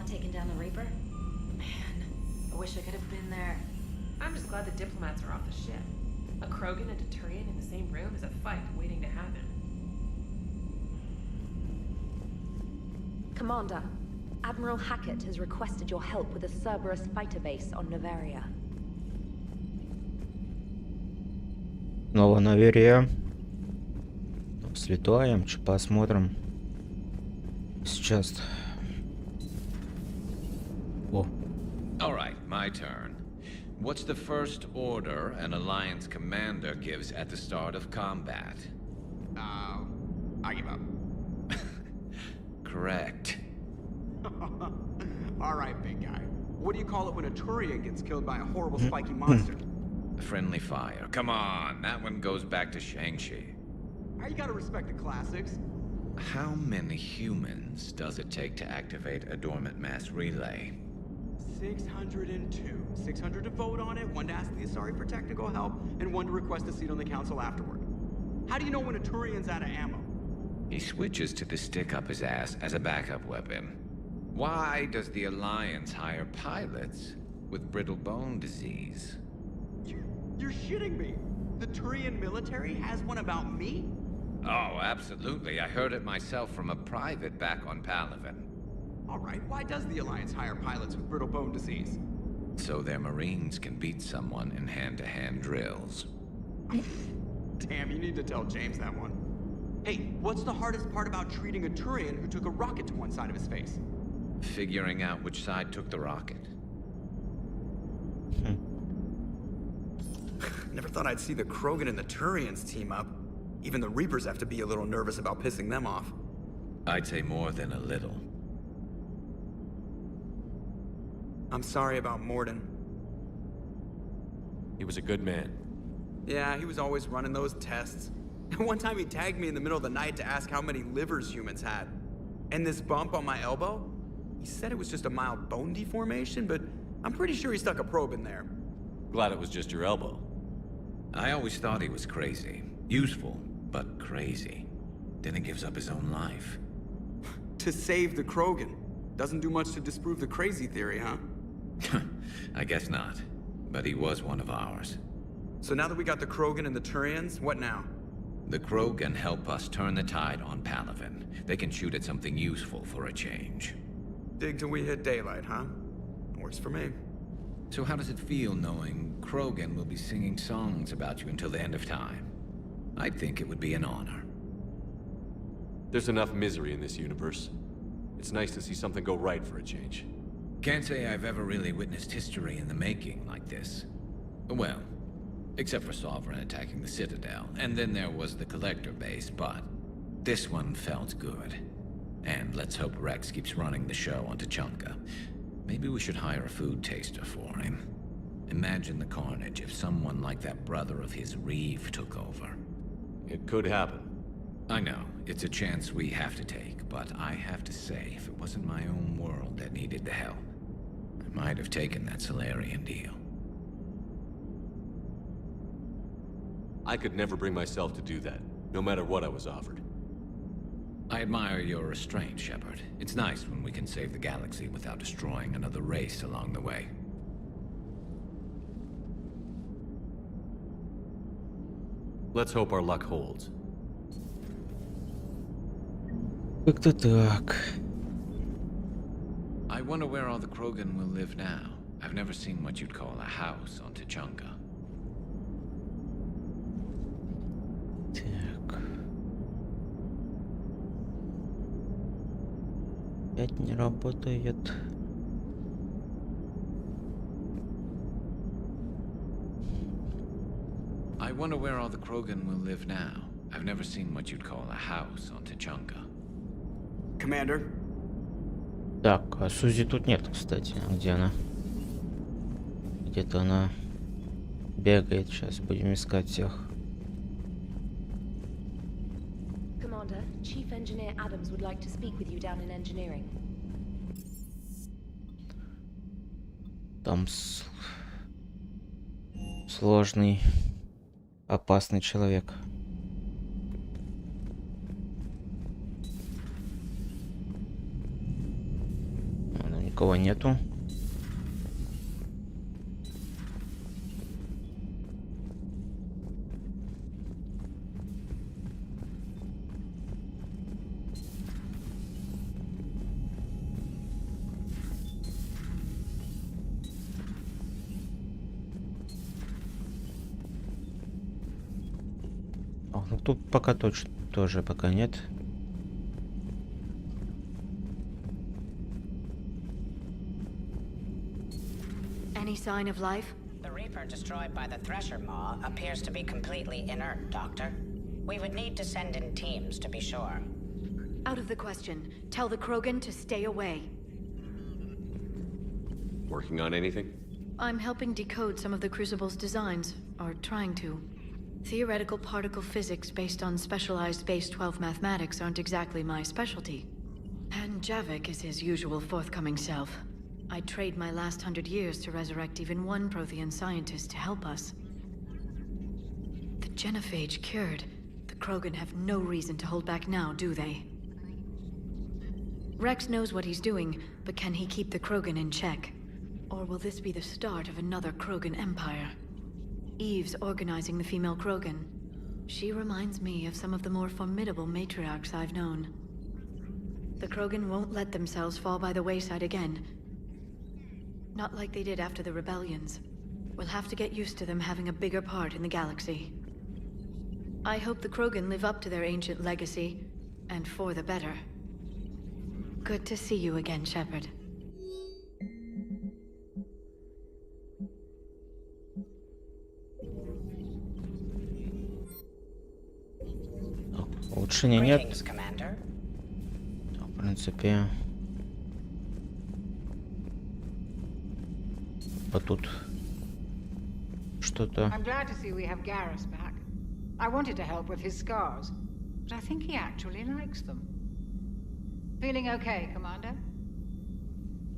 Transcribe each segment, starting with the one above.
Taking down the Reaper? Man, I wish I could have been there. I'm just glad the diplomats are off the ship. A Krogan and a Turian in the same room is a fight waiting to happen. Commander, Admiral Hackett has requested your help with a Cerberus fighter base on Noveria. Снова Noveria. Слетаем, посмотрим. Сейчас. О. All right, my turn. What's the first order an Alliance commander gives at the start of combat? I give up. Correct. All right, big guy. What do you call it when a Turian gets killed by a horrible spiky monster? Friendly fire. Come on, that one goes back to Shang-Chi. You gotta respect the classics. How many humans does it take to activate a dormant mass relay? 602. 600 to vote on it, 1 to ask the Asari for technical help, and 1 to request a seat on the council afterward. How do you know when a Turian's out of ammo? He switches to the stick up his ass as a backup weapon. Why does the Alliance hire pilots with brittle bone disease? You're shitting me. The Turian military has one about me? Oh, absolutely. I heard it myself from a private back on Palaven. All right, why does the Alliance hire pilots with brittle bone disease? So their Marines can beat someone in hand-to-hand drills. Damn, you need to tell James that one. Hey, what's the hardest part about treating a Turian who took a rocket to one side of his face? Figuring out which side took the rocket. Never thought I'd see the Krogan and the Turians team up. Even the Reapers have to be a little nervous about pissing them off. I'd say more than a little. I'm sorry about Morden. He was a good man. Yeah, he was always running those tests. One time he tagged me in the middle of the night to ask how many livers humans had. And this bump on my elbow? He said it was just a mild bone deformation, but I'm pretty sure he stuck a probe in there. Glad it was just your elbow. I always thought he was crazy. Useful, but crazy. Then he gives up his own life. To save the Krogan. Doesn't do much to disprove the crazy theory, huh? I guess not. But he was one of ours. So now that we got the Krogan and the Turians, what now? The Krogan help us turn the tide on Palaven. They can shoot at something useful for a change. Dig till we hit daylight, huh? Works for me. So how does it feel knowing Krogan will be singing songs about you until the end of time? I think it would be an honor. There's enough misery in this universe. It's nice to see something go right for a change. Can't say I've ever really witnessed history in the making like this. Well, except for Sovereign attacking the Citadel, and then there was the Collector base, but this one felt good. And let's hope Rex keeps running the show on Tuchanka. Maybe we should hire a food taster for him. Imagine the carnage if someone like that brother of his, Reeve, took over. It could happen. I know, it's a chance we have to take, but I have to say, if it wasn't my own world that needed the help, I might have taken that Solarian deal. I could never bring myself to do that, no matter what I was offered. I admire your restraint, Shepard. It's nice when we can save the galaxy without destroying another race along the way. Let's hope our luck holds. Как-то так. I wonder where all the Krogan will live now. I've never seen what you'd call a house on Tuchanka. Так. Опять не работает. I wonder where all the Krogan will live now. I've never seen what you'd call a house on Tuchanka. Commander? Так, а Сузи тут нет, кстати. А где она? Где-то она бегает. Сейчас будем искать всех. Commander, Chief Engineer Adams would like to speak with you down in engineering. Там сложный, опасный человек. Никого нету. О, ну тут пока точно тоже пока нет. Any sign of life? The Reaper destroyed by the Thresher Maw appears to be completely inert, Doctor. We would need to send in teams to be sure. Out of the question. Tell the Krogan to stay away. Working on anything? I'm helping decode some of the Crucible's designs, or trying to. Theoretical particle physics based on specialized base 12 mathematics aren't exactly my specialty. And Javik is his usual forthcoming self. I'd trade my last 100 years to resurrect even one Prothean scientist to help us. The genophage cured. The Krogan have no reason to hold back now, do they? Rex knows what he's doing, but can he keep the Krogan in check? Or will this be the start of another Krogan empire? Eve's organizing the female Krogan. She reminds me of some of the more formidable matriarchs I've known. The Krogan won't let themselves fall by the wayside again. Not like they did after the rebellions. We'll have to get used to them having a bigger part in the galaxy. I hope the Krogan live up to their ancient legacy, and for the better. Good to see you again, Shepard. Улучшения нет. Greetings, Commander. В принципе. Вот тут что-то. I'm glad to see we have Garrus back. I wanted to help with his scars, but I think he actually likes them. Feeling okay, Commander?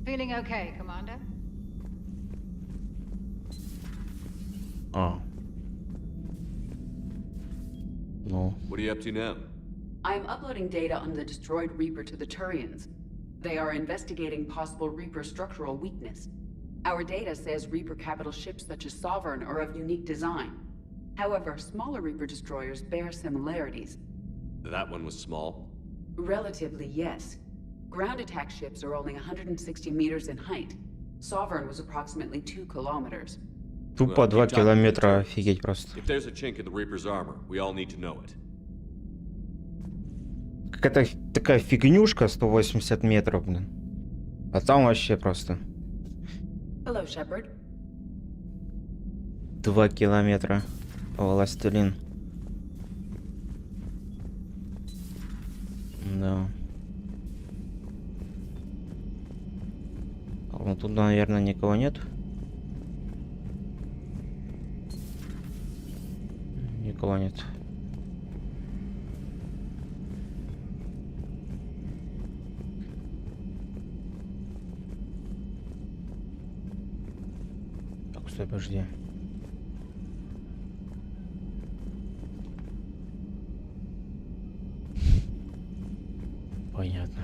Feeling okay, Commander? А. Ну. What are you up to now? I am uploading data on the destroyed Reaper to the Turians. They are investigating possible Reaper structural weakness. Our data says Reaper capital ships such as Sovereign are of unique design. However, smaller Reaper destroyers bear similarities. That one was small? Relatively, yes. Ground attack ships are only 160 meters in height. Sovereign was approximately 2 kilometers. Тупо 2 километра, офигеть просто. If there's a chink in the Reaper's armor, we all need to know it. Какая-то такая фигнюшка 180 метров, блин. А там вообще просто Hello, Shepard. 2 километра. Властелин. Да. Ну тут, наверное, никого нет. Никого нет. Так, стой, подожди. Понятно.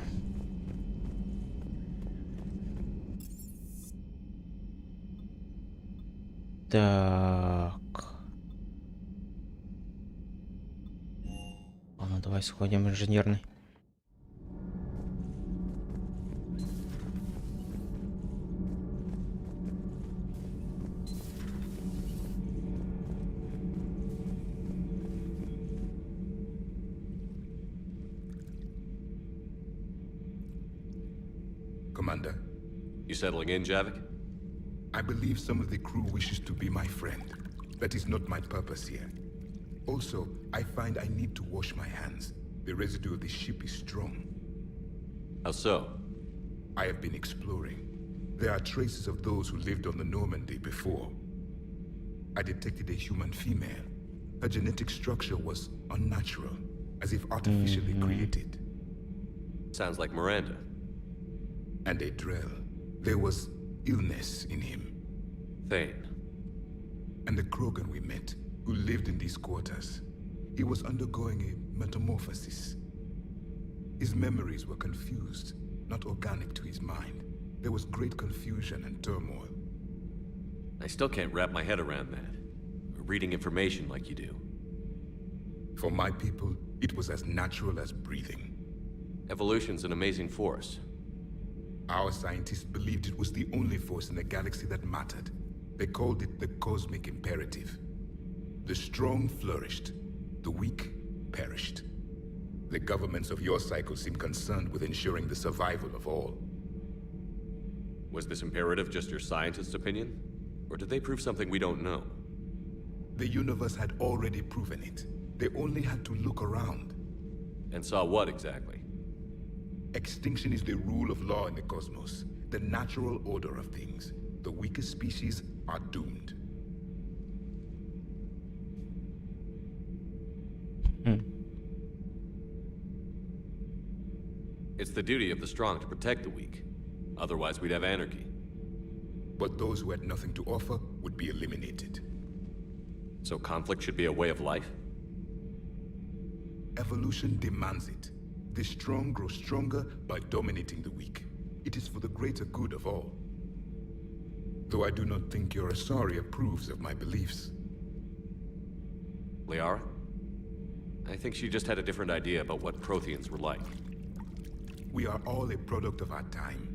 Так. Ладно, давай сходим в инженерный. Commander, You settling in, Javik? I believe some of the crew wishes to be my friend. That is not my purpose here. Also, I find I need to wash my hands. The residue of the ship is strong. How so? I have been exploring. There are traces of those who lived on the Normandy before. I detected a human female. Her genetic structure was unnatural, as if artificially created. Sounds like Miranda. And a Drell. There was illness in him. Thane. And the Krogan we met, who lived in these quarters. He was undergoing a metamorphosis. His memories were confused, not organic to his mind. There was great confusion and turmoil. I still can't wrap my head around that. Reading information like you do. For my people, it was as natural as breathing. Evolution's an amazing force. Our scientists believed it was the only force in the galaxy that mattered. They called it the cosmic imperative. The strong flourished, the weak perished. The governments of your cycle seem concerned with ensuring the survival of all. Was this imperative just your scientist's opinion? Or did they prove something we don't know? The universe had already proven it. They only had to look around. And saw what exactly? Extinction is the rule of law in the cosmos, the natural order of things. The weakest species are doomed. It's the duty of the strong to protect the weak. Otherwise, we'd have anarchy. But those who had nothing to offer would be eliminated. So conflict should be a way of life? Evolution demands it. The strong grow stronger by dominating the weak. It is for the greater good of all. Though I do not think your Asari approves of my beliefs. Liara? I think she just had a different idea about what Protheans were like. We are all a product of our time.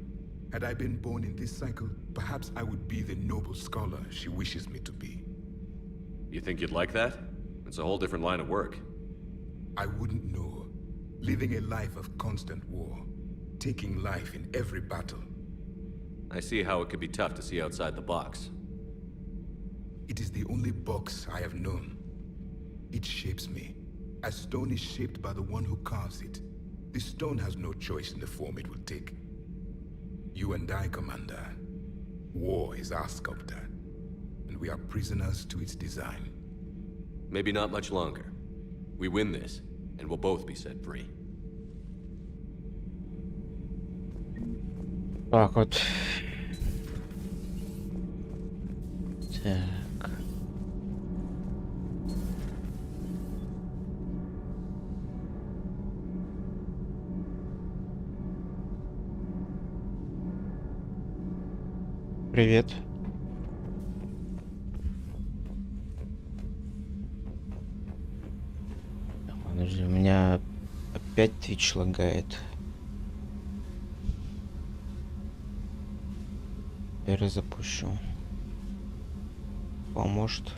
Had I been born in this cycle, perhaps I would be the noble scholar she wishes me to be. You think you'd like that? It's a whole different line of work. I wouldn't know. Living a life of constant war. Taking life in every battle. I see how it could be tough to see outside the box. It is the only box I have known. It shapes me, as stone is shaped by the one who carves it. The stone has no choice in the form it will take. You and I, Commander. War is our sculptor, and we are prisoners to its design. Maybe not much longer. We win this, and we'll both be set free. Так вот. Так. Привет. Так, подожди, у меня опять Twitch лагает. Перезапущу. Поможет.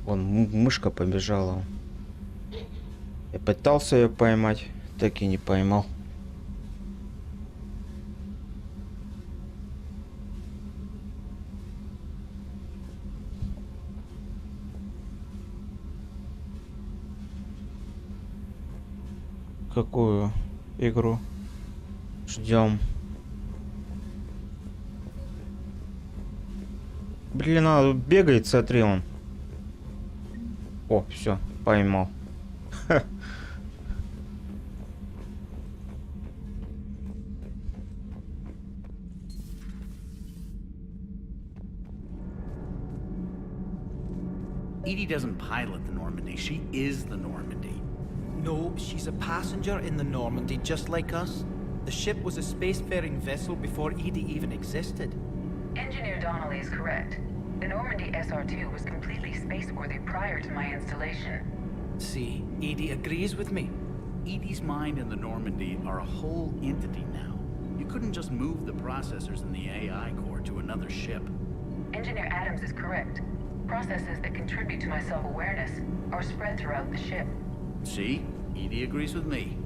Вон мышка побежала. Я пытался ее поймать, так и не поймал. Какую игру ждем? Блин, а бегает, смотри он. О, все, поймал. Ха. Edie doesn't pilot the Normandy, she is the Normandy. No, she's a passenger in the Normandy, just like us. The ship was a spacefaring vessel before Edie even existed. Engineer Donnelly is correct. The Normandy SR-2 was completely spaceworthy prior to my installation. See, Edie agrees with me. Edie's mind and the Normandy are a whole entity now. You couldn't just move the processors in the AI core to another ship. Engineer Adams is correct. Processes that contribute to my self-awareness are spread throughout the ship. See? Edie agrees with me.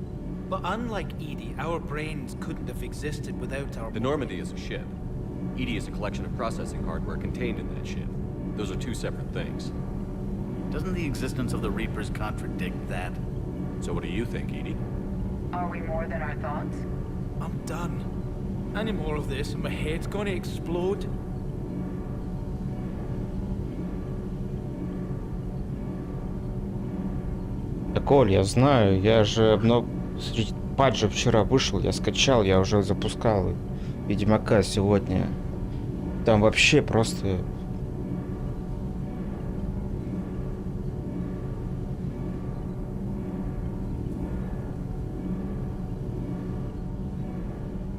But unlike Edie, our brains couldn't have existed without our... The Normandy is a ship. Edie is a collection of processing hardware contained in that ship. Those are two separate things. Doesn't the existence of the Reapers contradict that? So what do you think, Edie? Are we more than our thoughts? I'm done. Any more of this and my head's gonna explode. Так, Оль, я знаю, я же патча вчера вышел, я скачал, я уже запускал Ведьмака сегодня. Там вообще просто...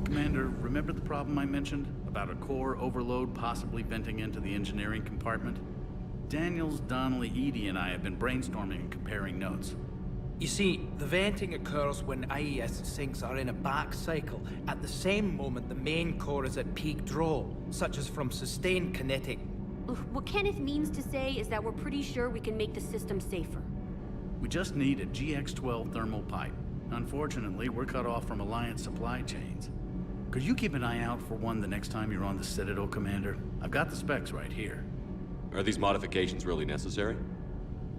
Commander, remember the problem I mentioned? About a core overload possibly venting into the engineering compartment? Daniels, Donnelly, Edie, and I have been brainstorming and comparing notes. You see, the venting occurs when IES sinks are in a back cycle. At the same moment, the main core is at peak draw, such as from sustained kinetic. What Kenneth means to say is that we're pretty sure we can make the system safer. We just need a GX-12 thermal pipe. Unfortunately, we're cut off from Alliance supply chains. Could you keep an eye out for one the next time you're on the Citadel, Commander? I've got the specs right here. Are these modifications really necessary?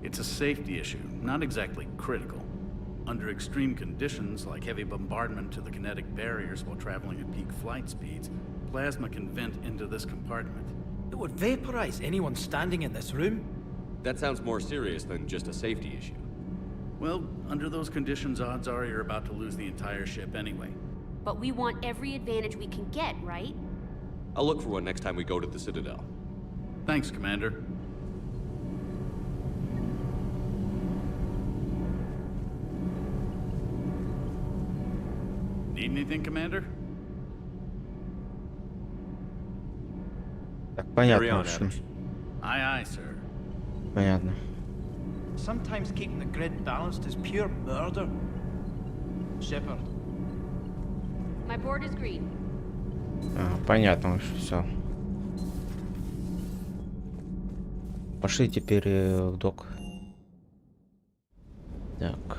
It's a safety issue, not exactly critical. Under extreme conditions, like heavy bombardment to the kinetic barriers while traveling at peak flight speeds, plasma can vent into this compartment. It would vaporize anyone standing in this room. That sounds more serious than just a safety issue. Well, under those conditions, odds are you're about to lose the entire ship anyway. But we want every advantage we can get, right? I'll look for one next time we go to the Citadel. Thanks, Commander. Need anything, Commander? Так, понятно, в общем. Aye, aye, sir. Понятно. Sometimes keeping the grid balanced is pure murder. Shepard. My board is green. Понятно, все. Пошли теперь в док. Так.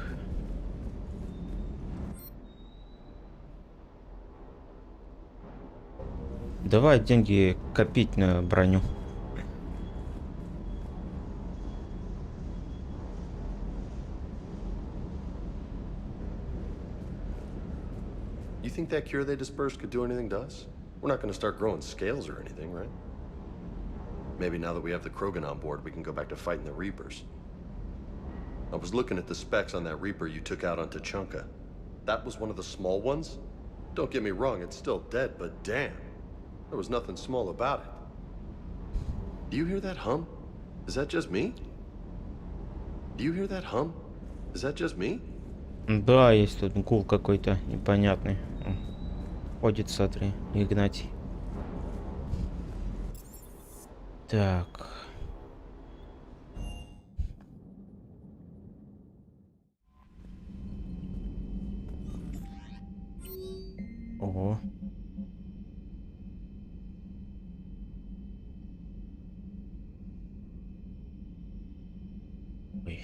Давай деньги копить на броню. think that cure they dispersed could do anything to us? We're not going to start growing scales or anything, right? Maybe now that we have the Krogan on board, we can go back to fighting the Reapers. I was looking at the specs on that Reaper you took out on Tuchanka. That was one of the small ones? Don't get me wrong, it's still dead, but damn. There was nothing small about it. Do you hear that hum? Is that just me? Do you hear that hum? Is that just me? Да, есть тут гул какой-то непонятный. Ходит, смотри, Игнатий. Так. Ого. Ой.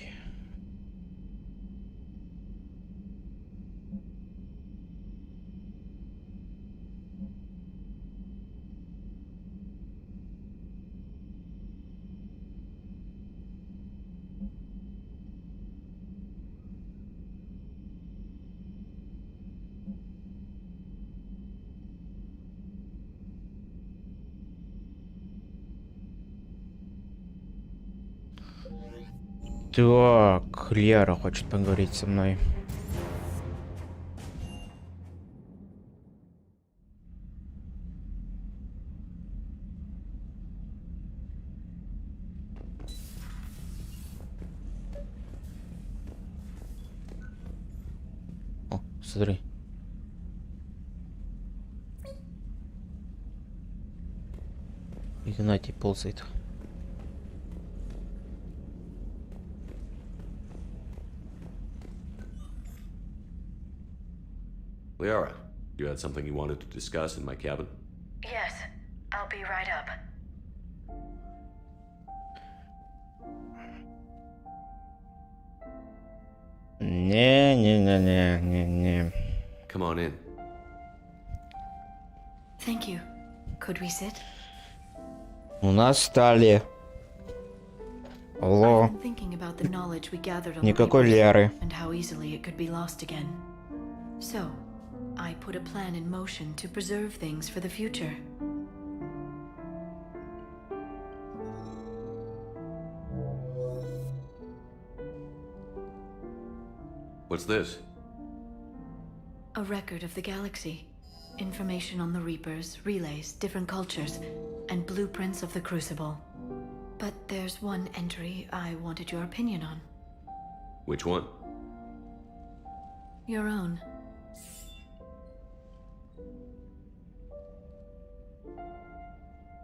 Так, Лера хочет поговорить со мной. О, смотри. Игнатий ползает. Liara, you had something you wanted to discuss in my cabin? Yes, I'll be right up. Не. Come on in. Thank you. Could we sit? У нас стали. Алло. I've been thinking about the knowledge we gathered on Никакой the Леры. and how easily it could be lost again. So, I put a plan in motion to preserve things for the future. What's this? A record of the galaxy. Information on the Reapers, relays, different cultures, and blueprints of the Crucible. But there's one entry I wanted your opinion on. Which one? Your own.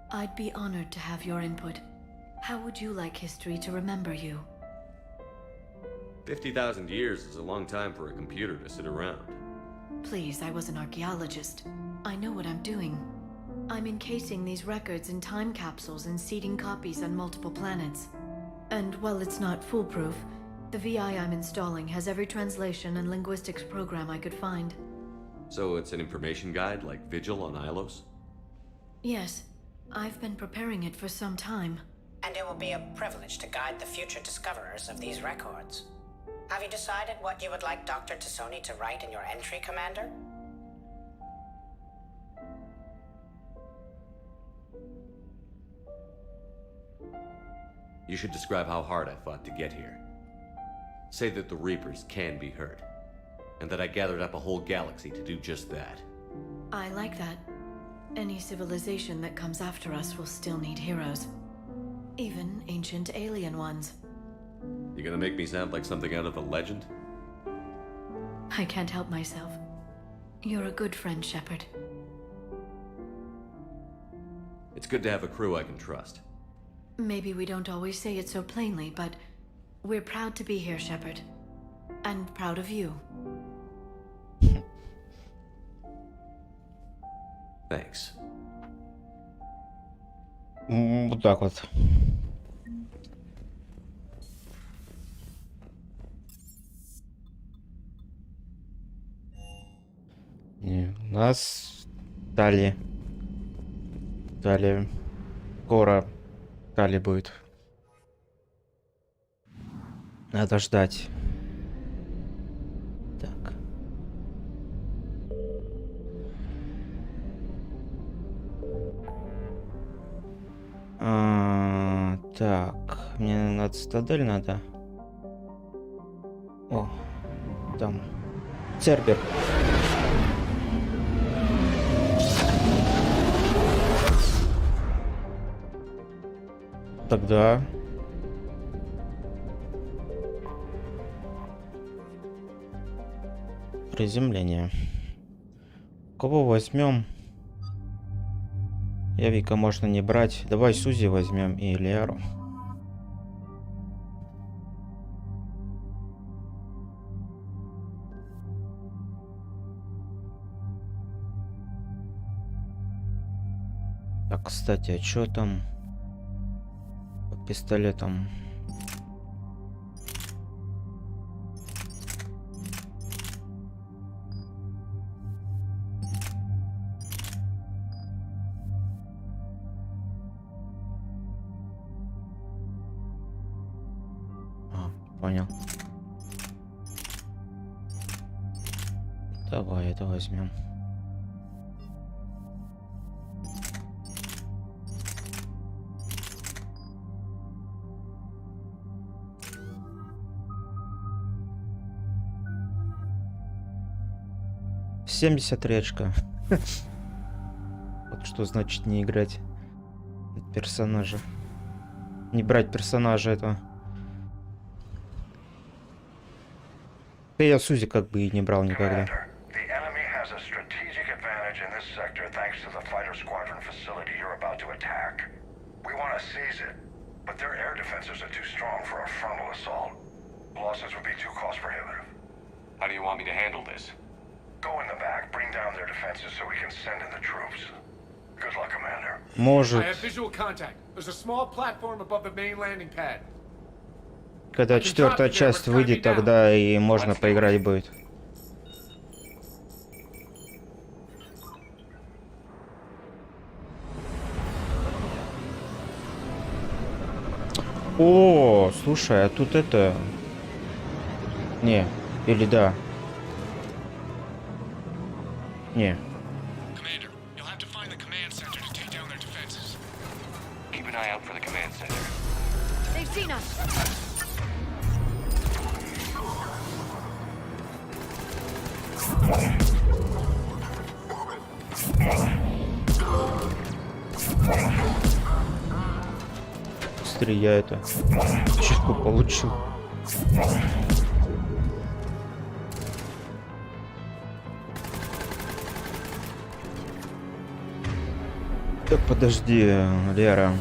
I'd be honored to have your input. How would you like history to remember you? 50,000 years is a long time for a computer to sit around. Please, I was an archaeologist. I know what I'm doing. I'm encasing these records in time capsules and seeding copies on multiple planets. And while it's not foolproof, the VI I'm installing has every translation and linguistics program I could find. So it's an information guide like Vigil on Ilos? Yes, I've been preparing it for some time. And it will be a privilege to guide the future discoverers of these records. Have you decided what you would like Dr. Tassoni to write in your entry, Commander? You should describe how hard I fought to get here. Say that the Reapers can be hurt, and that I gathered up a whole galaxy to do just that. I like that. Any civilization that comes after us will still need heroes. Even ancient alien ones. You gonna make me sound like something out of a legend? I can't help myself. You're a good friend, Shepard. It's good to have a crew I can trust. Maybe we don't always say it so plainly, but we're proud to be here, Shepard. And proud of you. Thanks. Вот так вот. И у нас Тали. Скоро Тали будет. Надо ждать. Так. Так, мне на цитадель надо. О, там Цербер. Тогда приземление. Кого возьмем? Явика можно не брать. Давай Сузи возьмем и Лиару. Так, кстати, а что там по пистолетам? Понял. Давай это возьмем. $73 очка. Вот что значит не играть персонажа. Не брать персонажа этого. Да я Сузи как бы и не брал никогда. Может. Когда 4-я часть выйдет, тогда и можно поиграть будет. О, слушай, а тут это... Не, или да? Не. Быстрее я это читку получил. Так, подожди, Лера.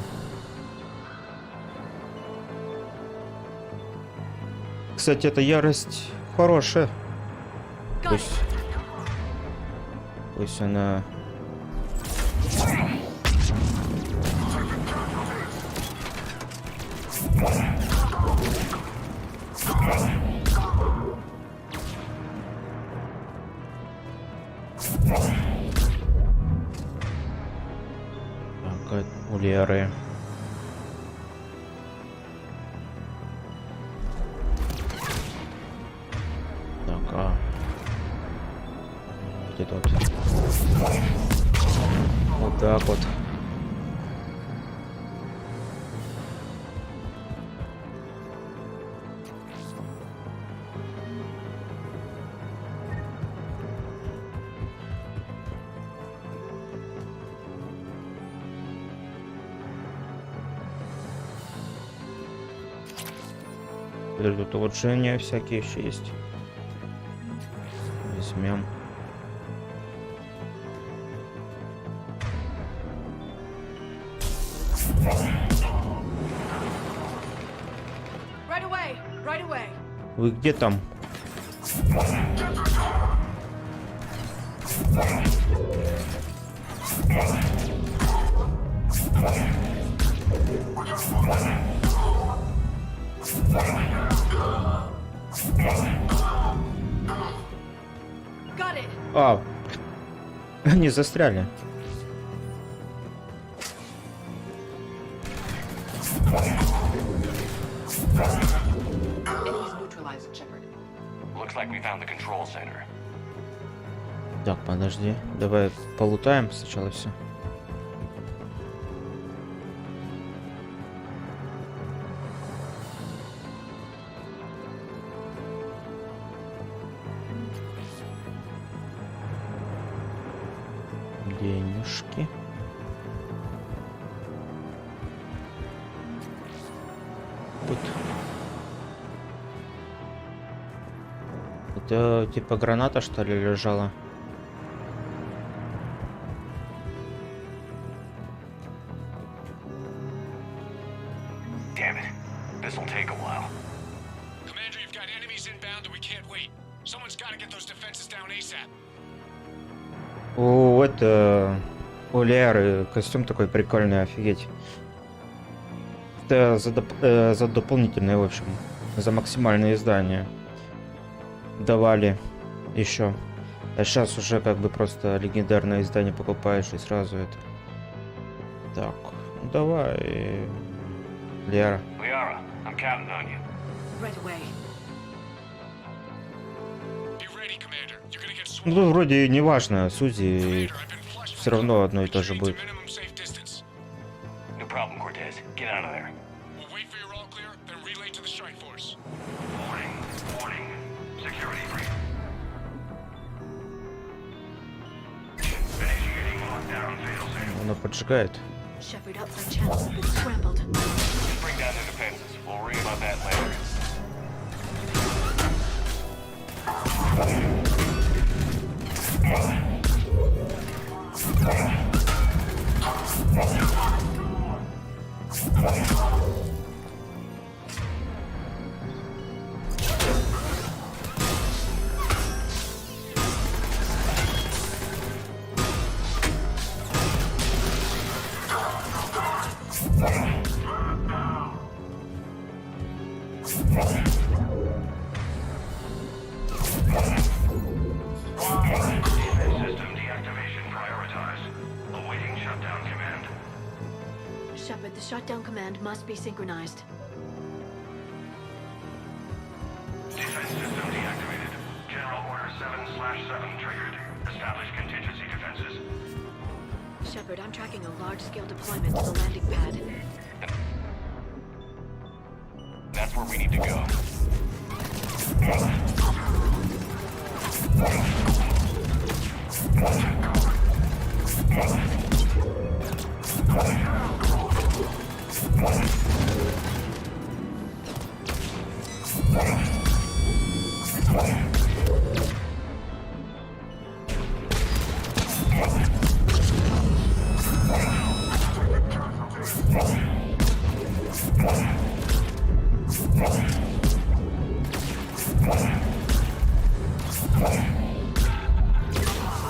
Кстати, эта ярость хорошая. Пусть она... Так, у Леры. Так, где тут? Вот так вот. Тут улучшения всякие еще есть. Возьмем. Вы где там? А, они застряли. Так, подожди. Давай полутаем сначала все. пушки. Вот. Это типа граната, что ли, лежала? Damn it. This'll take a while. Commander, you've got enemies inbound and we can't wait. Someone's got to get those defenses down ASAP. О, это... У Леры костюм такой прикольный, офигеть. Это за дополнительные, в общем, за максимальные издания давали еще. А сейчас уже как бы просто легендарное издание покупаешь и сразу это. Так, ну давай, Лера. Liara, I'm counting on you. Right away. Be ready, Commander. You're gonna get swarmed. Ну, вроде не важно, Сузи все равно одно и то же будет. No problem, Cortez. Get out of there. We'll wait for your all clear, then relay to the strike force. Warning, warning. Security brief. Initiating lockdown failsafe. Оно поджигает. Shepard up for channels have been scrambled. Bring down their defenses. We'll worry about that later. System deactivation prioritized. Awaiting shutdown command. Shepard, the shutdown command must be synchronized. Defense system deactivated. General Order 7/7 triggered. Establish contingency defenses. Shepard, I'm tracking a large-scale deployment to the landing pad. That's where we need to go.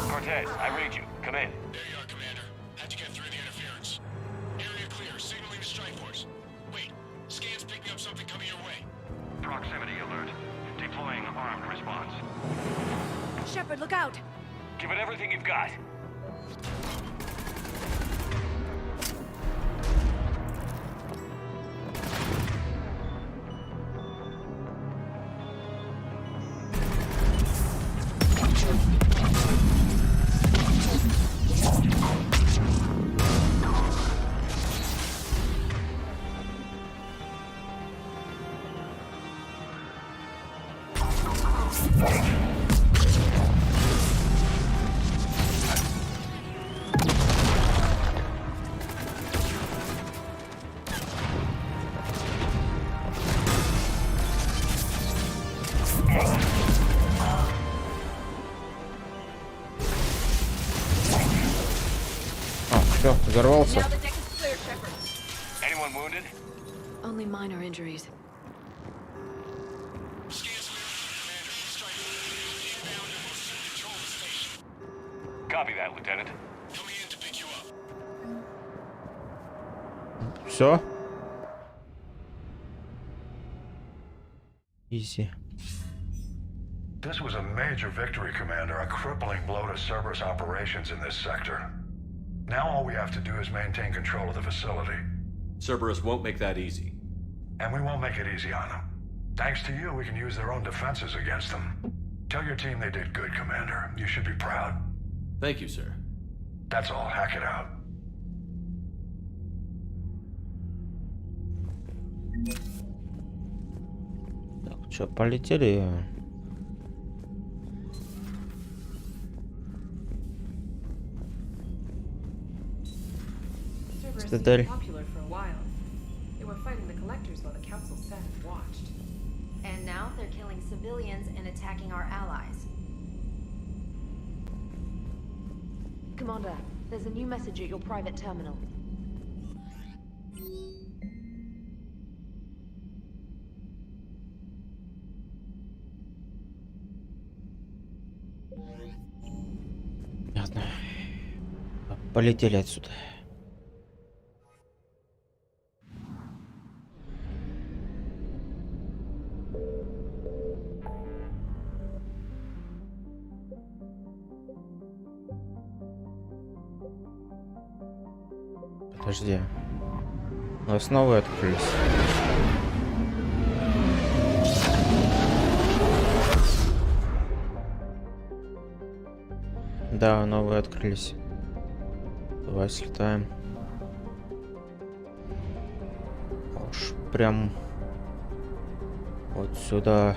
Cortez, I read you. Come in. There you are, Commander. Had to get through the interference. Area clear, signaling the strike force. Wait, scan's picking up something coming your way. Proximity alert. Deploying armed response. Shepard, look out! Give it everything you've got. Все, взорвался. Now the deck is clear, Shepard. Anyone wounded? Only minor injuries. Copy that, Lieutenant. Coming in to pick you up. Все. Easy. This was a major victory, Commander, a crippling blow to Cerberus operations in this sector. Now all we have to do is maintain control of the facility. Cerberus won't make that easy. And we won't make it easy on them. Thanks to you, we can use their own defenses against them. Tell your team they did good, Commander. You should be proud. Thank you, sir. That's all. Hack it out. Так, что, полетели? Цитадель. Popular for a while. They were fighting the collectors while the council sat and watched. And now they're killing civilians and attacking our allies. Commander, there's a new message at your private terminal. Ладно. Полетели отсюда. Подожди. У нас новые открылись. Да, новые открылись. Давай слетаем. Уж прям вот сюда.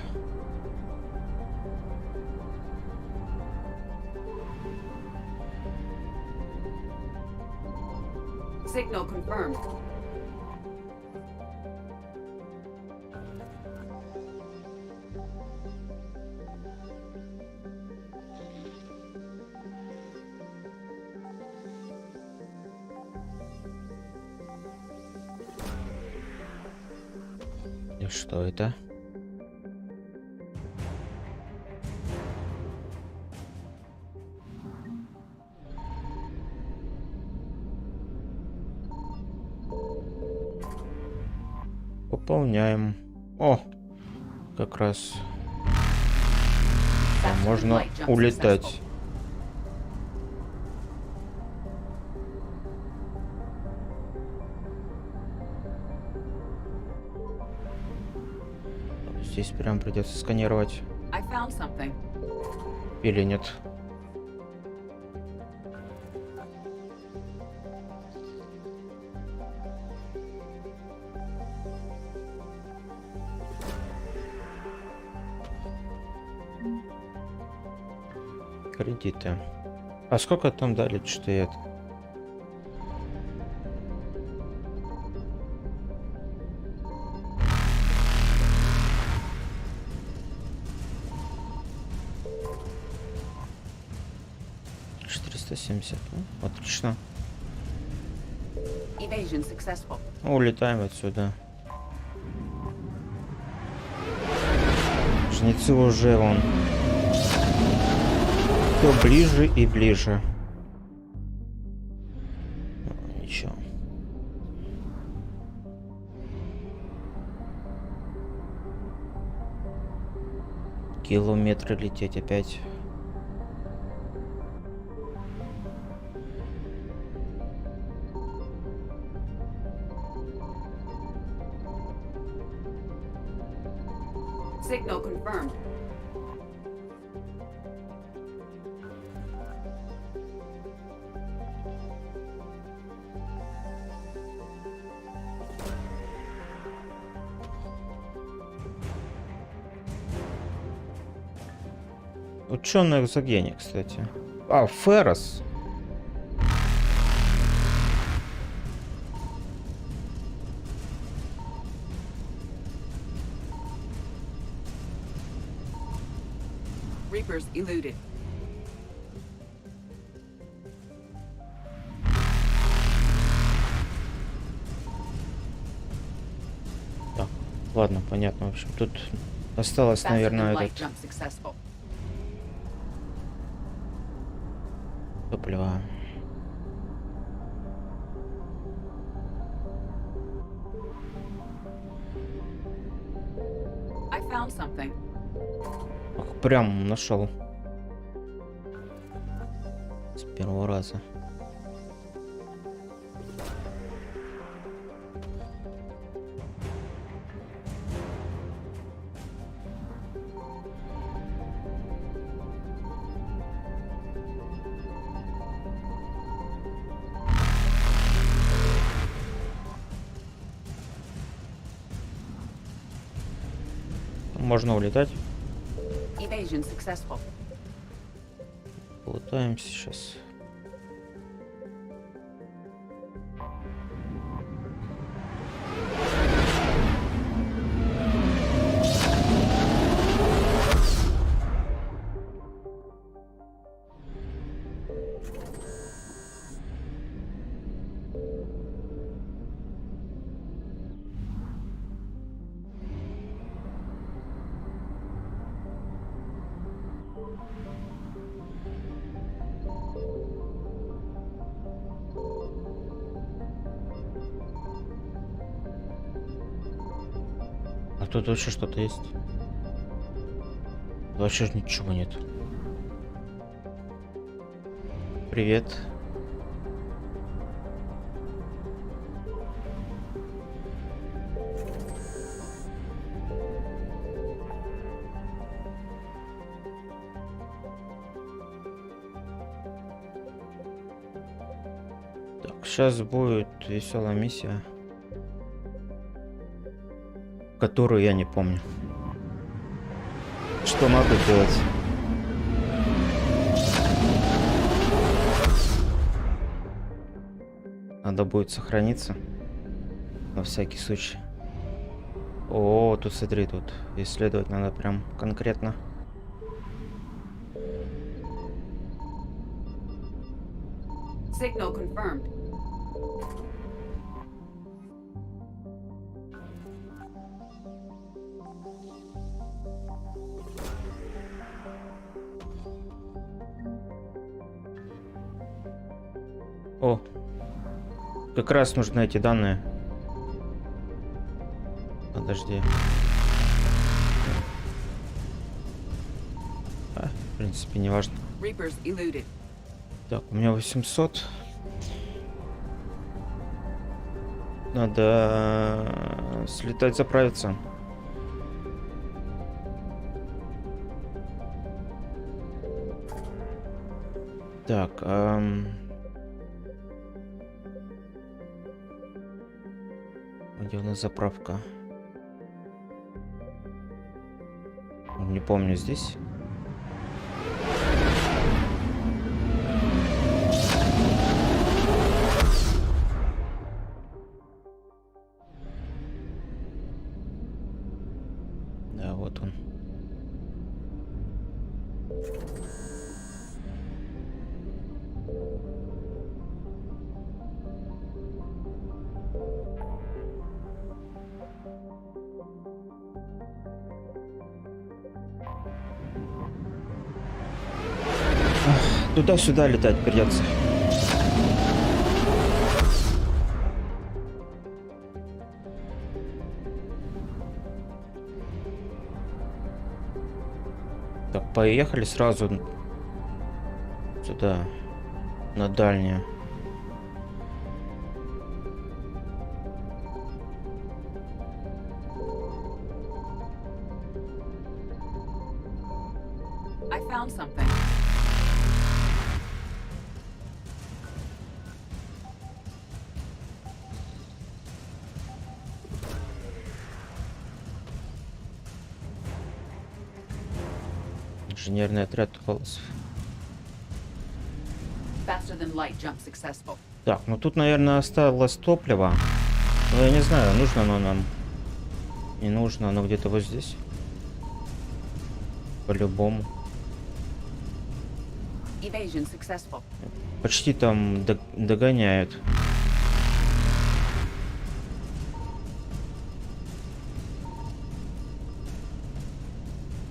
Signal confirmed. И что это? Пополняем. О, как раз можно улетать. Здесь прям придется сканировать. Или нет? Кредиты. А сколько там дали, что это? Ну, отлично. Улетаем отсюда. Жнецы уже вон. Все ближе и ближе. Ничего. Километры лететь опять. Signal confirmed. Ученый экзогений, кстати. А, Феррос. Reapers eluded. Так, ладно, понятно. В общем, тут осталось, наверное, этот... Топливо. I found something. Ох, прям нашел. С первого раза. Можно улетать. Evasion successful. Улетаем сейчас. тут вообще что-то есть? Вообще ж ничего нет. Привет. Так, сейчас будет веселая миссия, которую я не помню. Что надо делать? Надо будет сохраниться на всякий случай. О, тут смотри, тут исследовать надо прям конкретно. Signal confirmed. О, как раз нужны эти данные. Подожди. В принципе, не важно. Так, у меня 800. Надо слетать, заправиться. Так, где у нас заправка? Не помню, здесь. Да, вот он. Туда-сюда летать придется. Так, поехали сразу сюда, на дальнюю. I found something. Инженерный отряд волосов. Так, ну тут, наверное, осталось топливо. Но я не знаю, нужно оно нам. Не нужно, оно где-то вот здесь. По-любому. Почти там догоняют.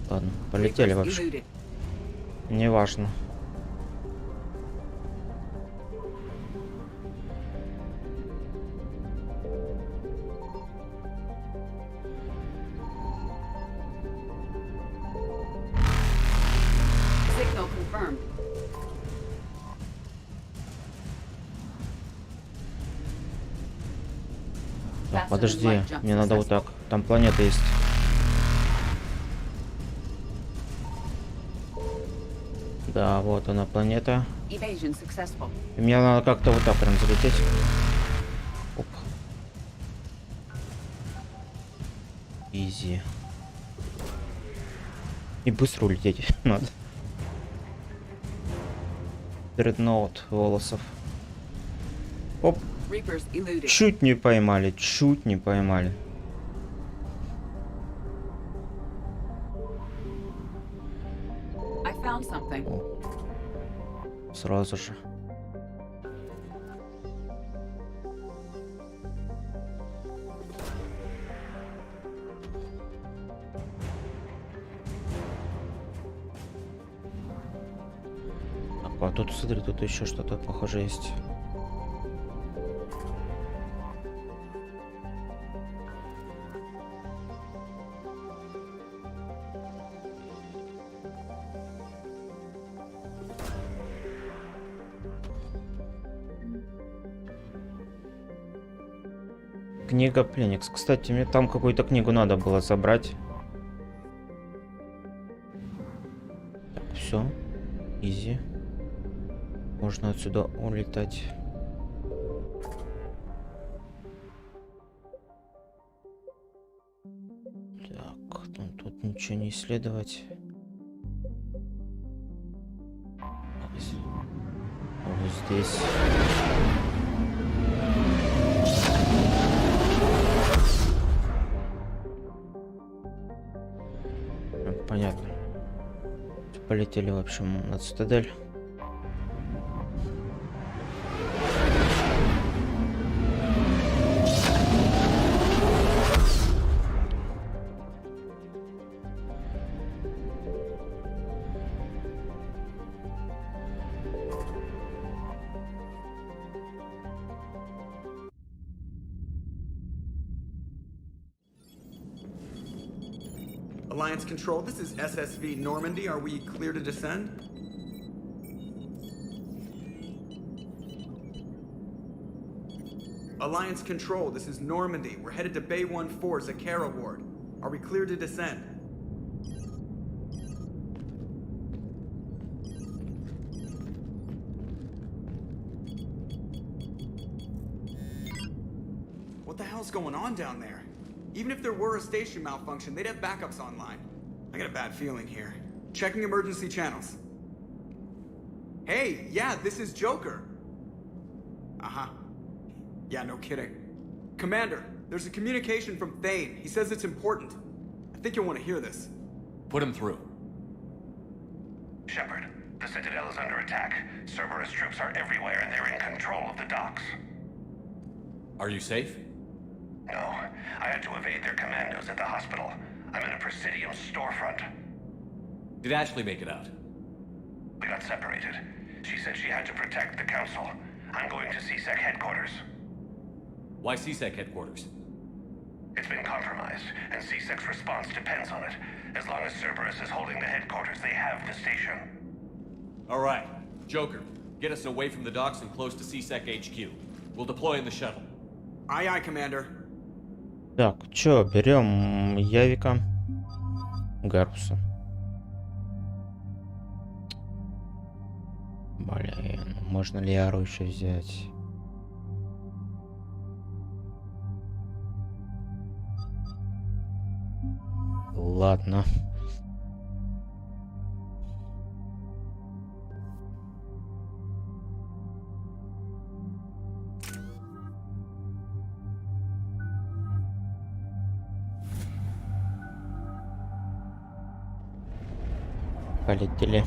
Ладно, полетели вообще. Неважно. Так, подожди, мне надо вот так. Там планета есть. Да, вот она, планета. И мне надо как-то вот так прям залететь. Оп. Изи. И быстро улететь надо. Дредноут волосов. Оп. Чуть не поймали, чуть не поймали. Сразу же. А тут, смотри, тут еще что-то похоже есть. Книга Пленикс. Кстати, мне там какую-то книгу надо было забрать. Все. Изи. Можно отсюда улетать. Так, ну, тут ничего не исследовать. Вот здесь. Понятно. Полетели, в общем, на цитадель. Alliance Control, this is SSV Normandy. Are we clear to descend? Alliance Control, this is Normandy. We're headed to Bay 1-4, Zakara Ward. Are we clear to descend? What the hell's going on down there? Even if there were a station malfunction, they'd have backups online. I got a bad feeling here. Checking emergency channels. Hey, yeah, this is Joker. Uh-huh. Yeah, no kidding. Commander, there's a communication from Thane. He says it's important. I think you'll want to hear this. Put him through. Shepard, the Citadel is under attack. Cerberus troops are everywhere and they're in control of the docks. Are you safe? No, I had to evade their commandos at the hospital. I'm in a Presidium storefront. Did Ashley make it out? We got separated. She said she had to protect the Council. I'm going to CSEC headquarters. Why CSEC headquarters? It's been compromised, and CSEC's response depends on it. As long as Cerberus is holding the headquarters, they have the station. All right. Joker, get us away from the docks and close to CSEC HQ. We'll deploy in the shuttle. Aye, aye, Commander. Так, чё, берем Явика, Гаруса. Блин, можно ли Яру еще взять? Ладно. Полетели.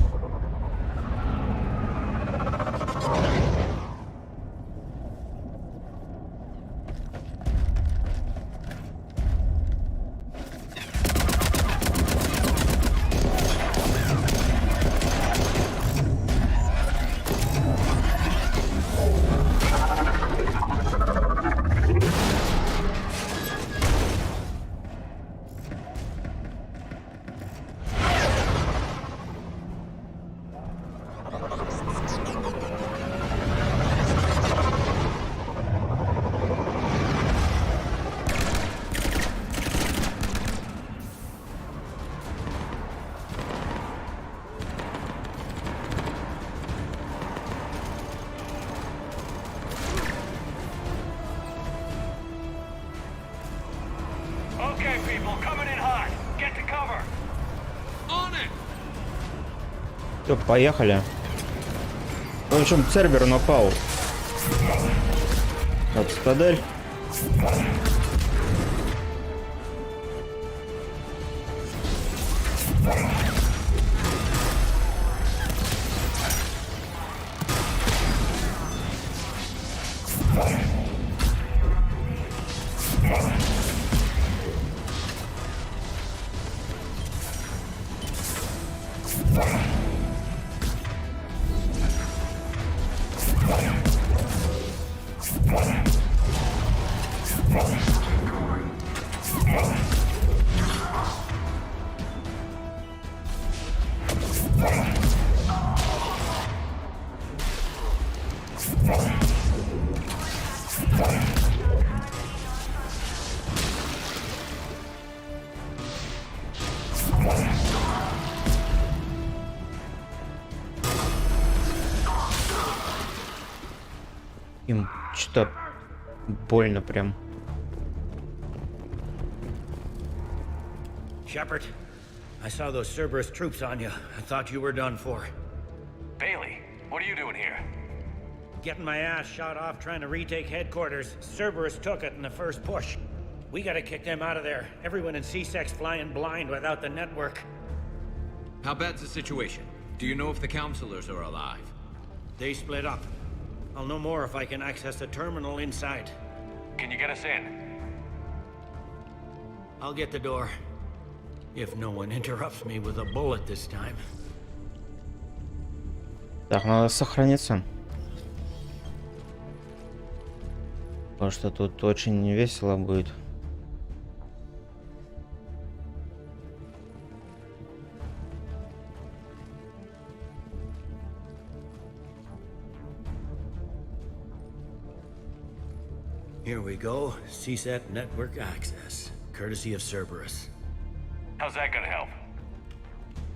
Okay, people, coming in hot. Get to cover. On it. Все, поехали. В общем, Цербер напал. На цитадель. что больно прям. Shepard, I saw those Cerberus troops on you. I thought you were done for. Bailey, what are you doing here? Getting my ass shot off trying to retake headquarters. Cerberus took it in the first push. We gotta kick them out of there. Everyone in C-Sec's flying blind without the network. How bad's the situation? Do you know if the counselors are alive? They split up. I'll know more if I can access the terminal inside. Can you get us in? I'll get the door. If no one interrupts me with a bullet this time. Так, надо сохраниться. Потому что тут очень весело будет. Here we go. CSAT network access, courtesy of Cerberus. How's that gonna help?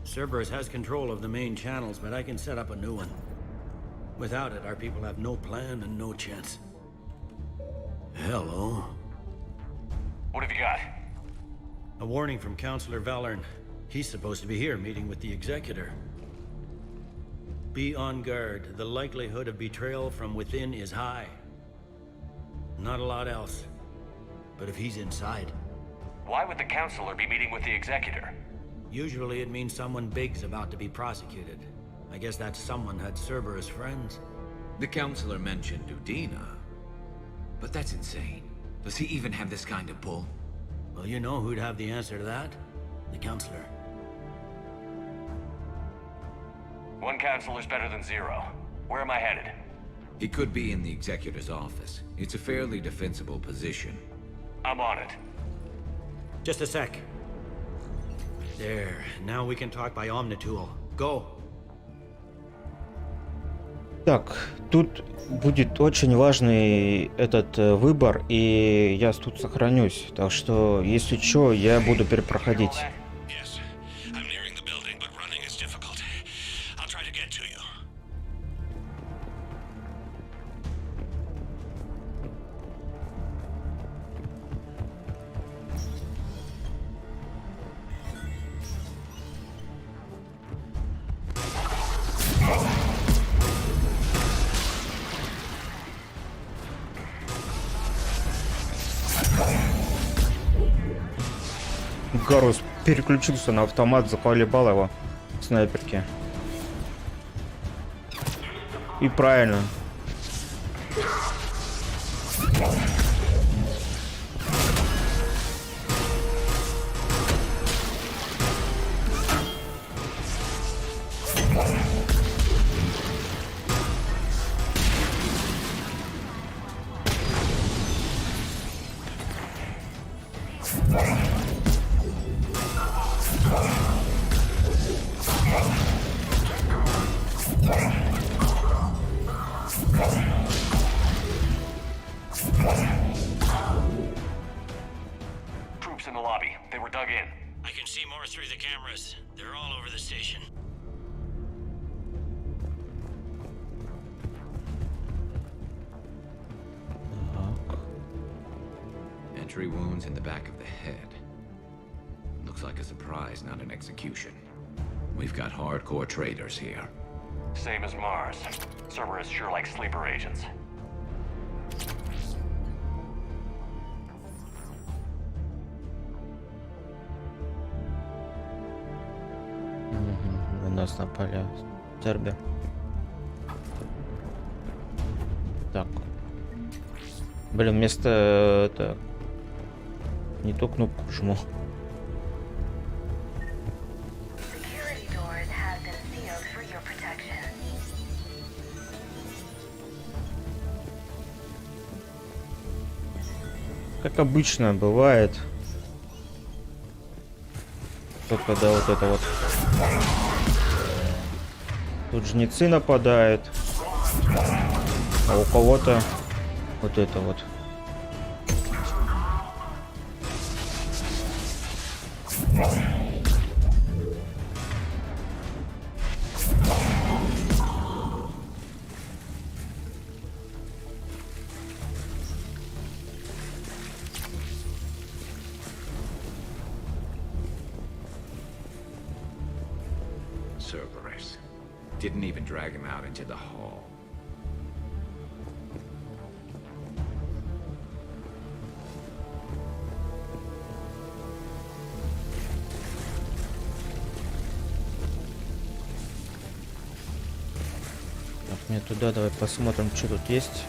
Cerberus has control of the main channels, but I can set up a new one. Without it, our people have no plan and no chance. Hello. What have you got? A warning from Counselor Valern. He's supposed to be here meeting with the Executor. Be on guard. The likelihood of betrayal from within is high. Not a lot else. But if he's inside... Why would the Counselor be meeting with the Executor? Usually it means someone big's about to be prosecuted. I guess that someone had Cerberus friends. The counselor mentioned Udina. But that's insane. Does he even have this kind of pull? Well, you know who'd have the answer to that? The Counselor. One Counselor's better than zero. Where am I headed? He could be in the Executor's office. It's a fairly defensible position. I'm on it. Just a sec. There. Now we can talk by Omnitool. Go. Так, тут будет очень важный этот выбор, и я тут сохранюсь. Так что, если что, я буду перепроходить. Гарус переключился на автомат, заколебал его снайперки. И правильно. Troops in the lobby. They were dug in. I can see more through the cameras. They're all over the station. Entry wounds in the back of the head. Looks like a surprise, not an execution. We've got hardcore traitors here. Same as Mars. Cerberus sure likes sleeper agents. У нас напали Терби. Так. Блин, вместо это не ту кнопку жму. Как обычно бывает. Только когда вот это вот. Тут жнецы нападают. А у кого-то вот это вот. Cerberus. Didn't even drag him out into the hall. Так, мне туда, давай посмотрим, что тут есть.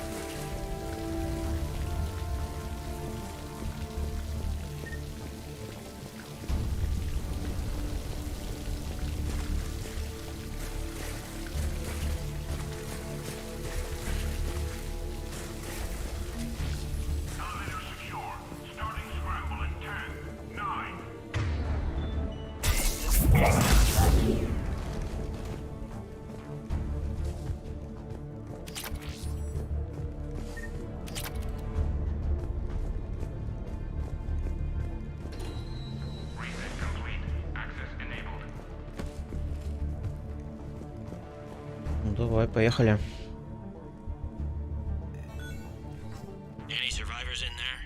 Давай, поехали. Any survivors in there?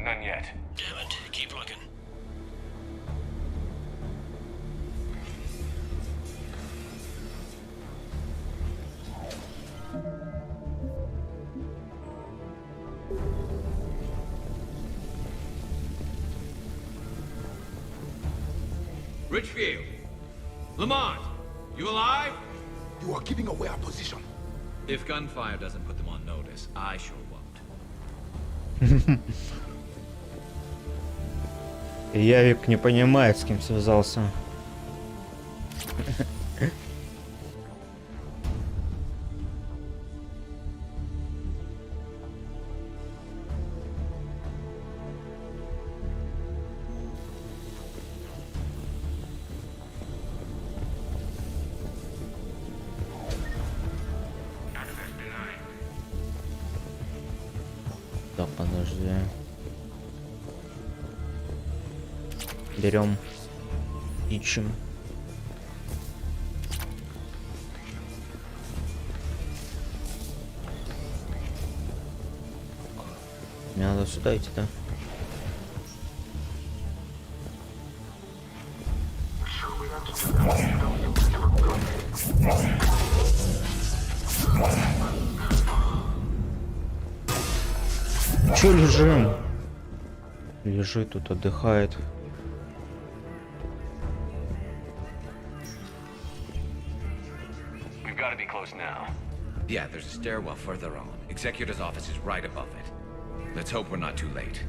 None yet. Damn it, keep looking. Richfield! Lamont! You alive? You are giving away our position. If gunfire doesn't put them on notice, I sure won't. Явик не понимает, с кем связался. Так, подожди. Берем, ищем. Мне надо сюда идти, да? Чё лежим? Лежит тут, отдыхает. We've got to be close now. Yeah, there's a stairwell further on. Executor's office is right above it. Let's hope we're not too late.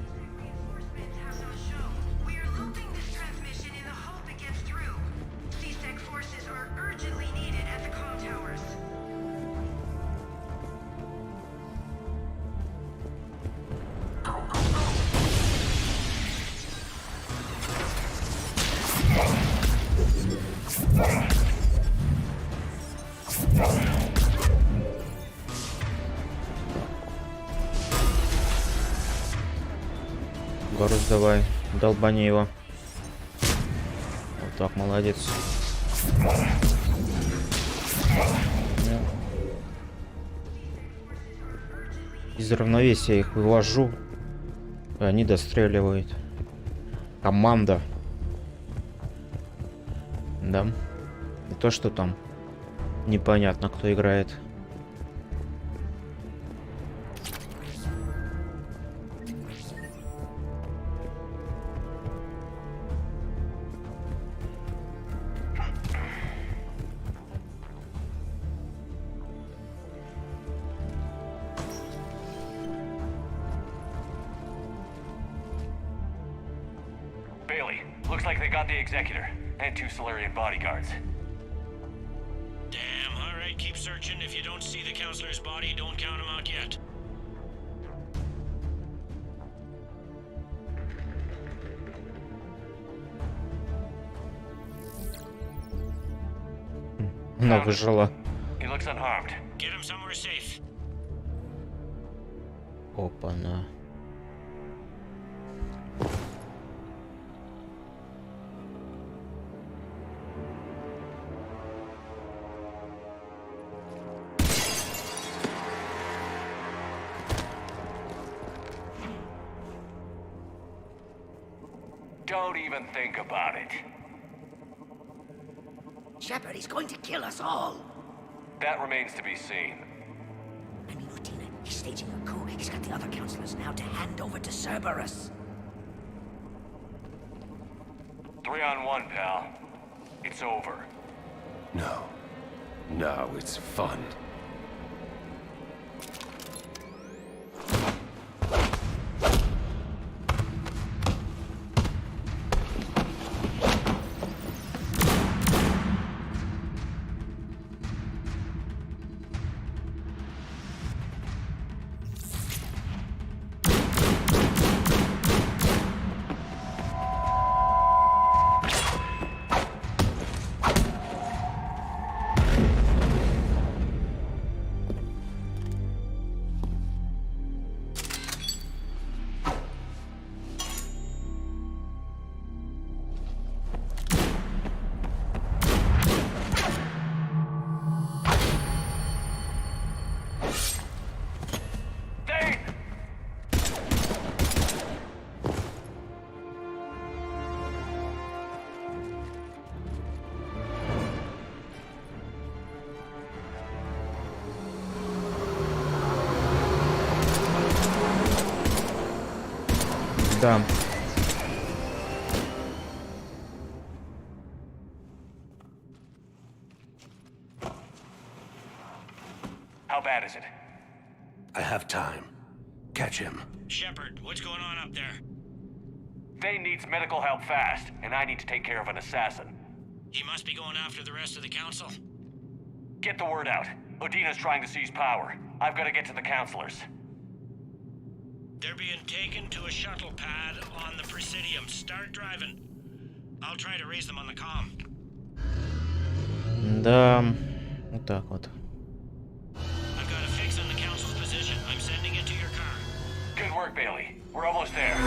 Горус, давай, долбани его. Вот так, молодец. Из равновесия их вывожу, и они достреливают. Команда. Да. Не то, что там непонятно, кто играет. Looks like they got the Executor and 2 Solarian bodyguards. Damn, alright, keep searching. If you don't see the counselor's body, don't count him out yet. Она выжила. He looks unharmed. Get him somewhere safe. Опа-на. Don't even think about it. Shepard, he's going to kill us all. That remains to be seen. I mean, Udina, he's staging a coup. He's got the other counselors now to hand over to Cerberus. 3-on-1, pal. It's over. No. No, it's fun. Да. How bad is it? I have time. Catch him. Shepard, what's going on up there? Thane needs medical help fast, and I need to take care of an assassin. He must be going after the rest of the council. Get the word out. Udina's trying to seize power. I've got to get to the counselors. They're being taken to a shuttle pad on the Presidium. Start driving. I'll try to raise them on the comm. Да, вот так вот. I've got a fix on the council's position. I'm sending it to your car. Good work, Bailey. We're almost there.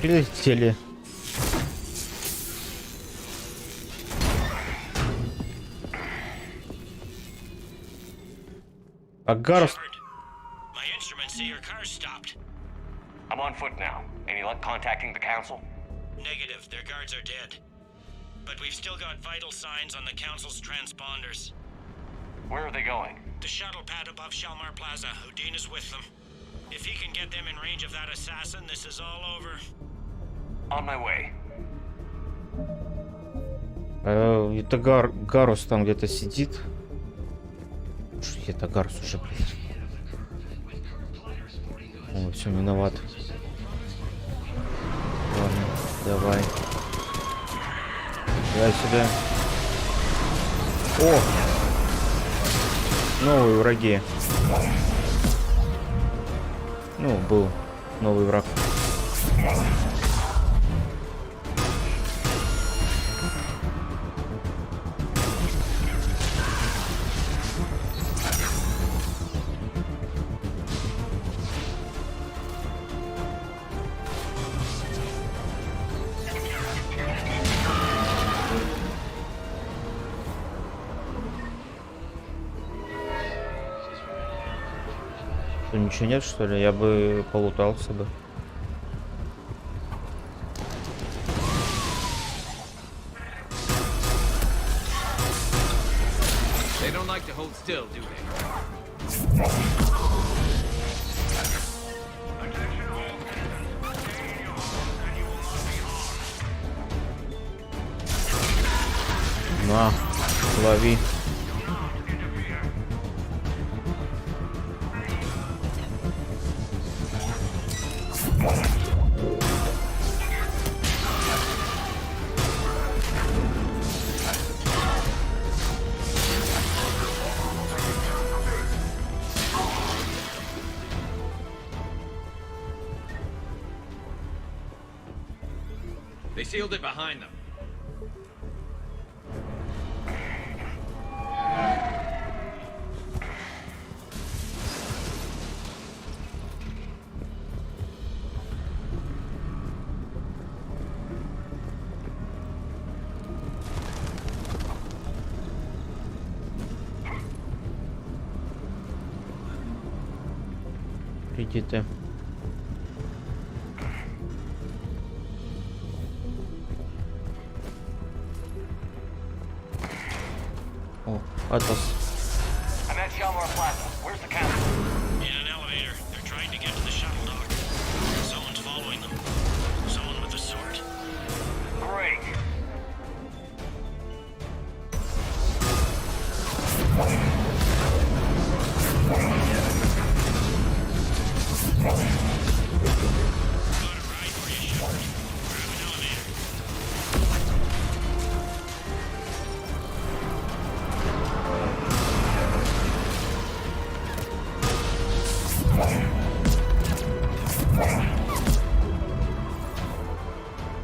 Прилетели. Агарус. My instruments say your car's stopped. I'm on foot now. Any luck contacting the council? Negative. Their guards are dead. But we've still got vital signs on the council's transponders. Where are they going? The shuttle pad above Shalmar Plaza. Udina's with them. If he can get them in range of that assassin, this is all over. On my way. Это Гарус там где-то сидит. Это Гарус уже, блин. О, все, виноват. Ладно, давай. Я сюда. О! Новые враги. Ну, был новый враг. Ничего нет, что ли? Я бы полутался бы. They don't like to hold still, do they? На, лови. sealed it behind them. Иди ты. О, Атос. I'm at Shalmar Plaza. Where's the council? In an elevator. They're trying to get to the shuttle dock. Someone's following them. Someone with a sword. Great.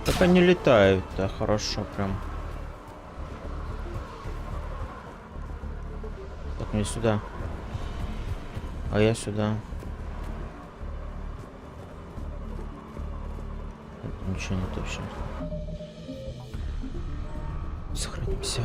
Так они летают, да, хорошо прям. Так, мне сюда. А я сюда. Ничего нет вообще. Сохранимся.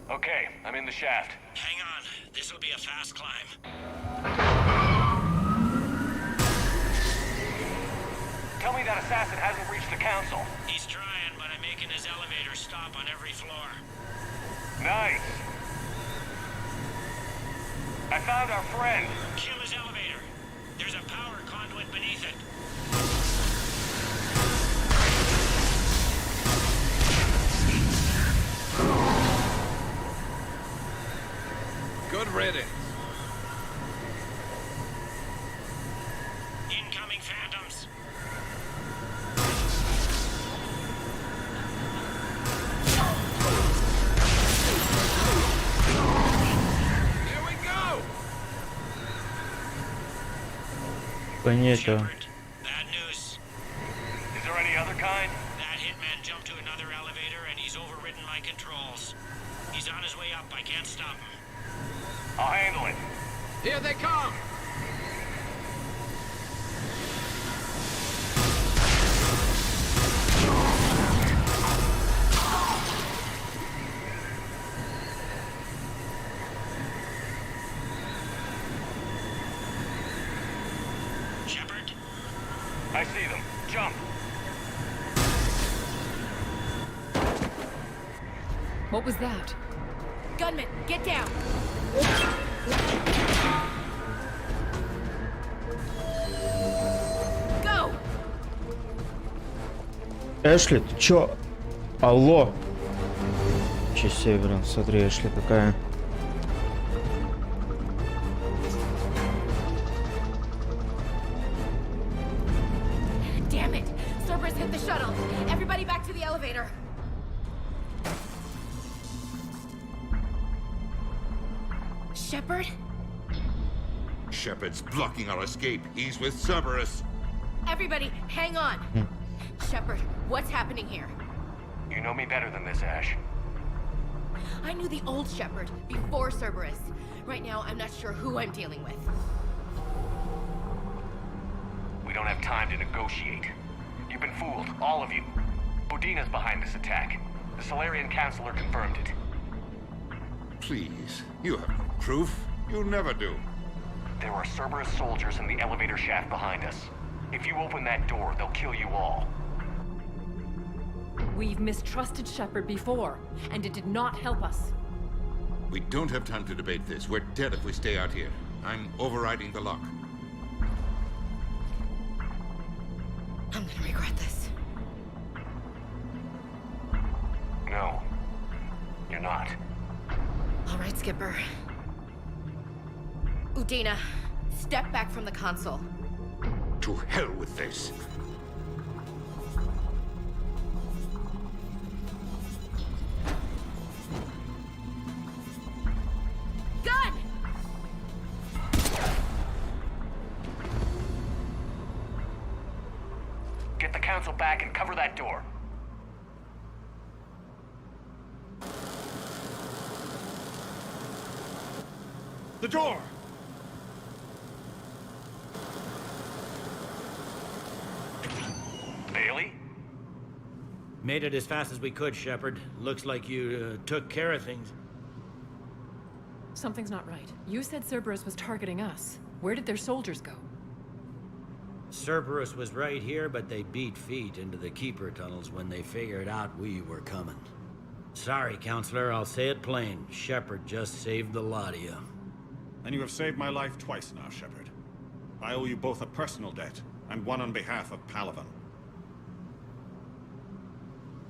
Okay, I'm in the shaft. Hang on. This'll be a fast climb. Tell me that assassin hasn't reached the council. He's trying, but I'm making his elevator stop on every floor. Nice. I found our friend. Kill his elevator. There's a power conduit beneath it. Good riddance. Incoming phantoms. Here we go. Понятно. Bad news. Is there any other kind? That hitman jumped to another elevator and he's overridden my controls. He's on his way up. I can't stop him. I'll handle it. Here they come. Shepard? I see them. Jump. What was that? Gunman, get down! Go! Эшли, ты чё? Алло. Че себе, блин, смотри, Эшли какая. Damn it! Cerberus hit the shuttle! Everybody back to the elevator! Shepard? Shepard's blocking our escape. He's with Cerberus. Everybody, hang on! Shepard, what's happening here? You know me better than this, Ash. I knew the old Shepard before Cerberus. Right now, I'm not sure who I'm dealing with. We don't have time to negotiate. You've been fooled, all of you. Odina's behind this attack. The Solarian Councilor confirmed it. Please, you have no proof. You never do. There are Cerberus soldiers in the elevator shaft behind us. If you open that door, they'll kill you all. We've mistrusted Shepard before, and it did not help us. We don't have time to debate this. We're dead if we stay out here. I'm overriding the lock. I'm gonna regret this. not. All right, Skipper. Udina, step back from the console. To hell with this. Gun! Get the council back and cover that door. The door! Bailey? Made it as fast as we could, Shepard. Looks like you took care of things. Something's not right. You said Cerberus was targeting us. Where did their soldiers go? Cerberus was right here, but they beat feet into the Keeper tunnels when they figured out we were coming. Sorry, Counselor, I'll say it plain. Shepard just saved the lot of you. And you have saved my life twice now, Shepard. I owe you both a personal debt, and one on behalf of Palaven.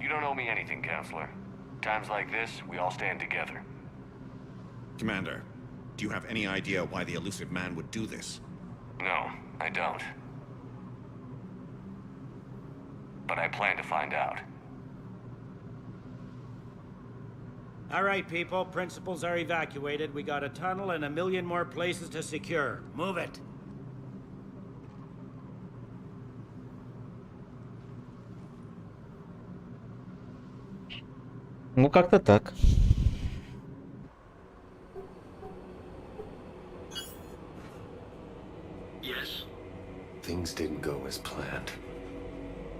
You don't owe me anything, Counselor. Times like this, we all stand together. Commander, do you have any idea why the elusive man would do this? No, I don't. But I plan to find out. All right, people. Principals are evacuated. We got a tunnel and 1 million more places to secure. Move it. Ну, как-то так. Yes? Things didn't go as planned.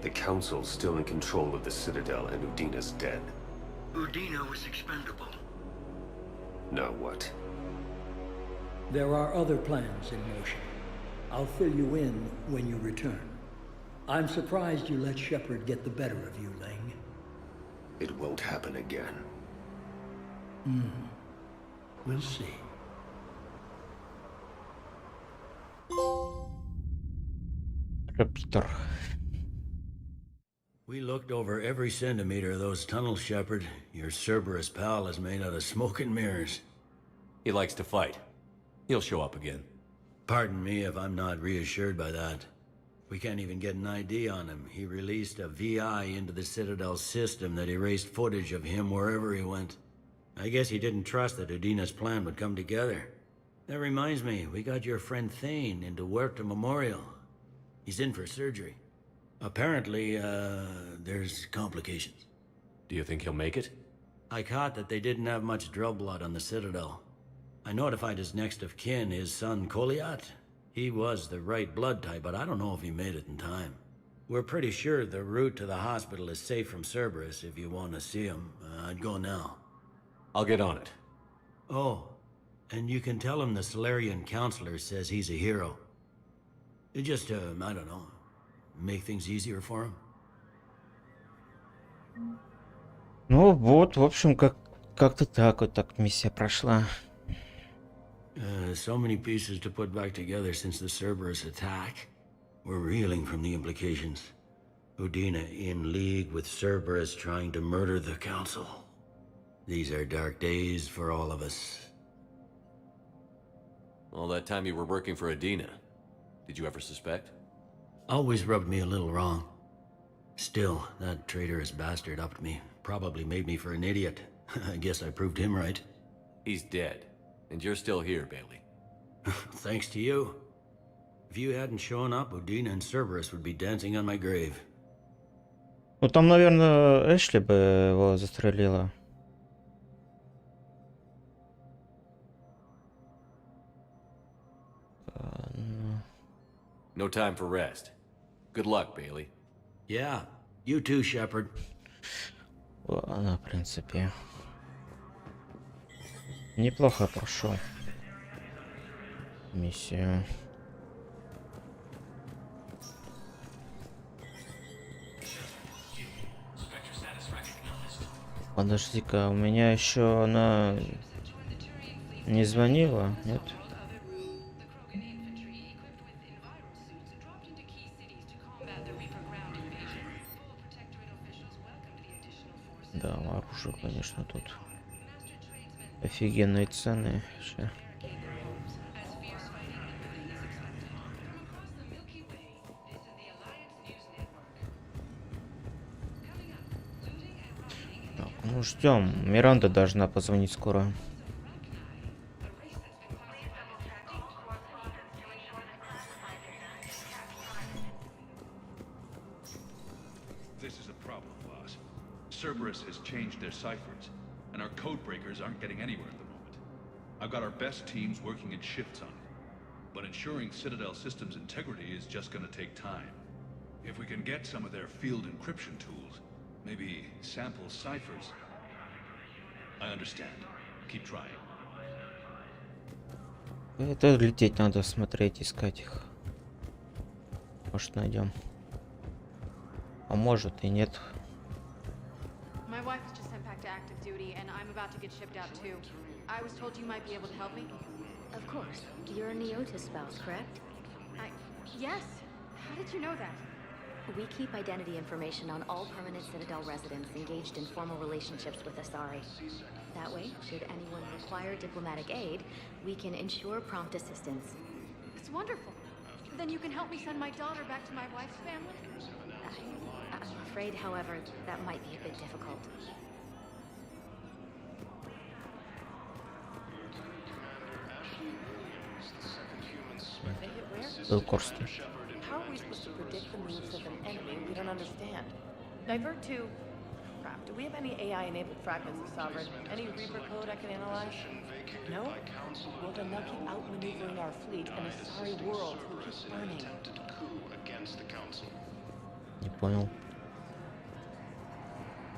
The Council's still in control of the Citadel and Udina's dead. Udina was expendable. Now what? There are other plans in motion. I'll fill you in when you return. I'm surprised you let Shepard get the better of you, Ling. It won't happen again. We'll see. Repeater. We looked over every centimeter of those tunnels, Shepard. Your Cerberus pal is made out of smoke and mirrors. He likes to fight. He'll show up again. Pardon me if I'm not reassured by that. We can't even get an ID on him. He released a VI into the Citadel system that erased footage of him wherever he went. I guess he didn't trust that Udina's plan would come together. That reminds me, we got your friend Thane into Huerta Memorial. He's in for surgery. Apparently, there's complications. Do you think he'll make it? I caught that they didn't have much drill blood on the Citadel. I notified his next of kin, his son Koliat. He was the right blood type, but I don't know if he made it in time. We're pretty sure the route to the hospital is safe from Cerberus. If you want to see him, I'd go now. I'll get on it. Oh, and you can tell him the Solarian Counselor says he's a hero. It just, I don't know, make things easier for him. Ну вот, в общем, как-то так вот так миссия прошла. So many pieces to put back together since the Cerberus attack. We're reeling from the implications. Udina in league with Cerberus trying to murder the Council. These are dark days for all of us. All that time you were working for Udina, did you ever suspect? Always rubbed me a little wrong. Still, that traitorous bastard upped me. Probably made me for an idiot. I guess I proved him right. He's dead. And you're still here, Bailey. Thanks to you. If you hadn't shown up, Udina and Cerberus would be dancing on my grave. Ну там, наверное, Эшли бы его застрелила. No time for rest. Good luck, Bailey. Yeah, you too, Shepard. Ладно, в принципе. Неплохо прошел миссию. Подожди-ка, у меня еще она не звонила, нет? Да, оружие, конечно, тут. Офигенные цены. Ща. Так, ну ждем. Миранда должна позвонить скоро. This is a problem, boss. Cerberus has changed their ciphers, and our code breakers aren't getting anywhere at the moment. I've got our best teams working in shifts on it, but ensuring Citadel systems integrity is just gonna take time. If we can get some of their field encryption tools, maybe sample ciphers. I understand. Keep trying. Это лететь надо, смотреть, искать их. Может, найдем. А может и нет. My wife was just sent back to active duty, and I'm about to get shipped out too. I was told you might be able to help me. Of course. You're a Neotis spouse, correct? Yes. How did you know that? We keep identity information on all permanent Citadel residents engaged in formal relationships with Asari. That way, should anyone require diplomatic aid, we can ensure prompt assistance. It's wonderful. Then you can help me send my daughter back to my wife's family? I'm afraid, however, that might be a bit difficult. How are we supposed to predict the moves of an enemy we don't understand? Divert to... Crap, do we have any AI-enabled fragments of Sovereign? Any Reaper code I can analyze? No? Well, then they'll keep outmaneuvering our fleet in a sorry world who keeps burning. Не понял.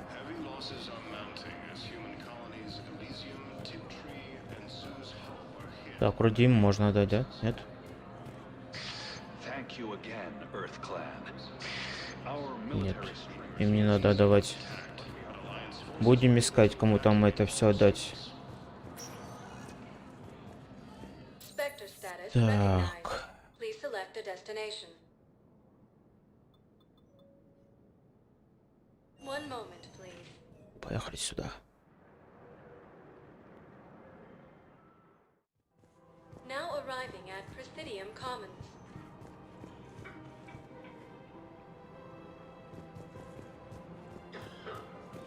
Heavy losses are mounting as human colonies Elysium, Tiptree, and Zeus Hope are hit. Так, вроде им можно дать, да? Нет? Thank you again, Earth Clan. Нет. Им не надо давать. Будем искать, кому там это все отдать. Так. Поехали сюда. Now arriving at Presidium Commons.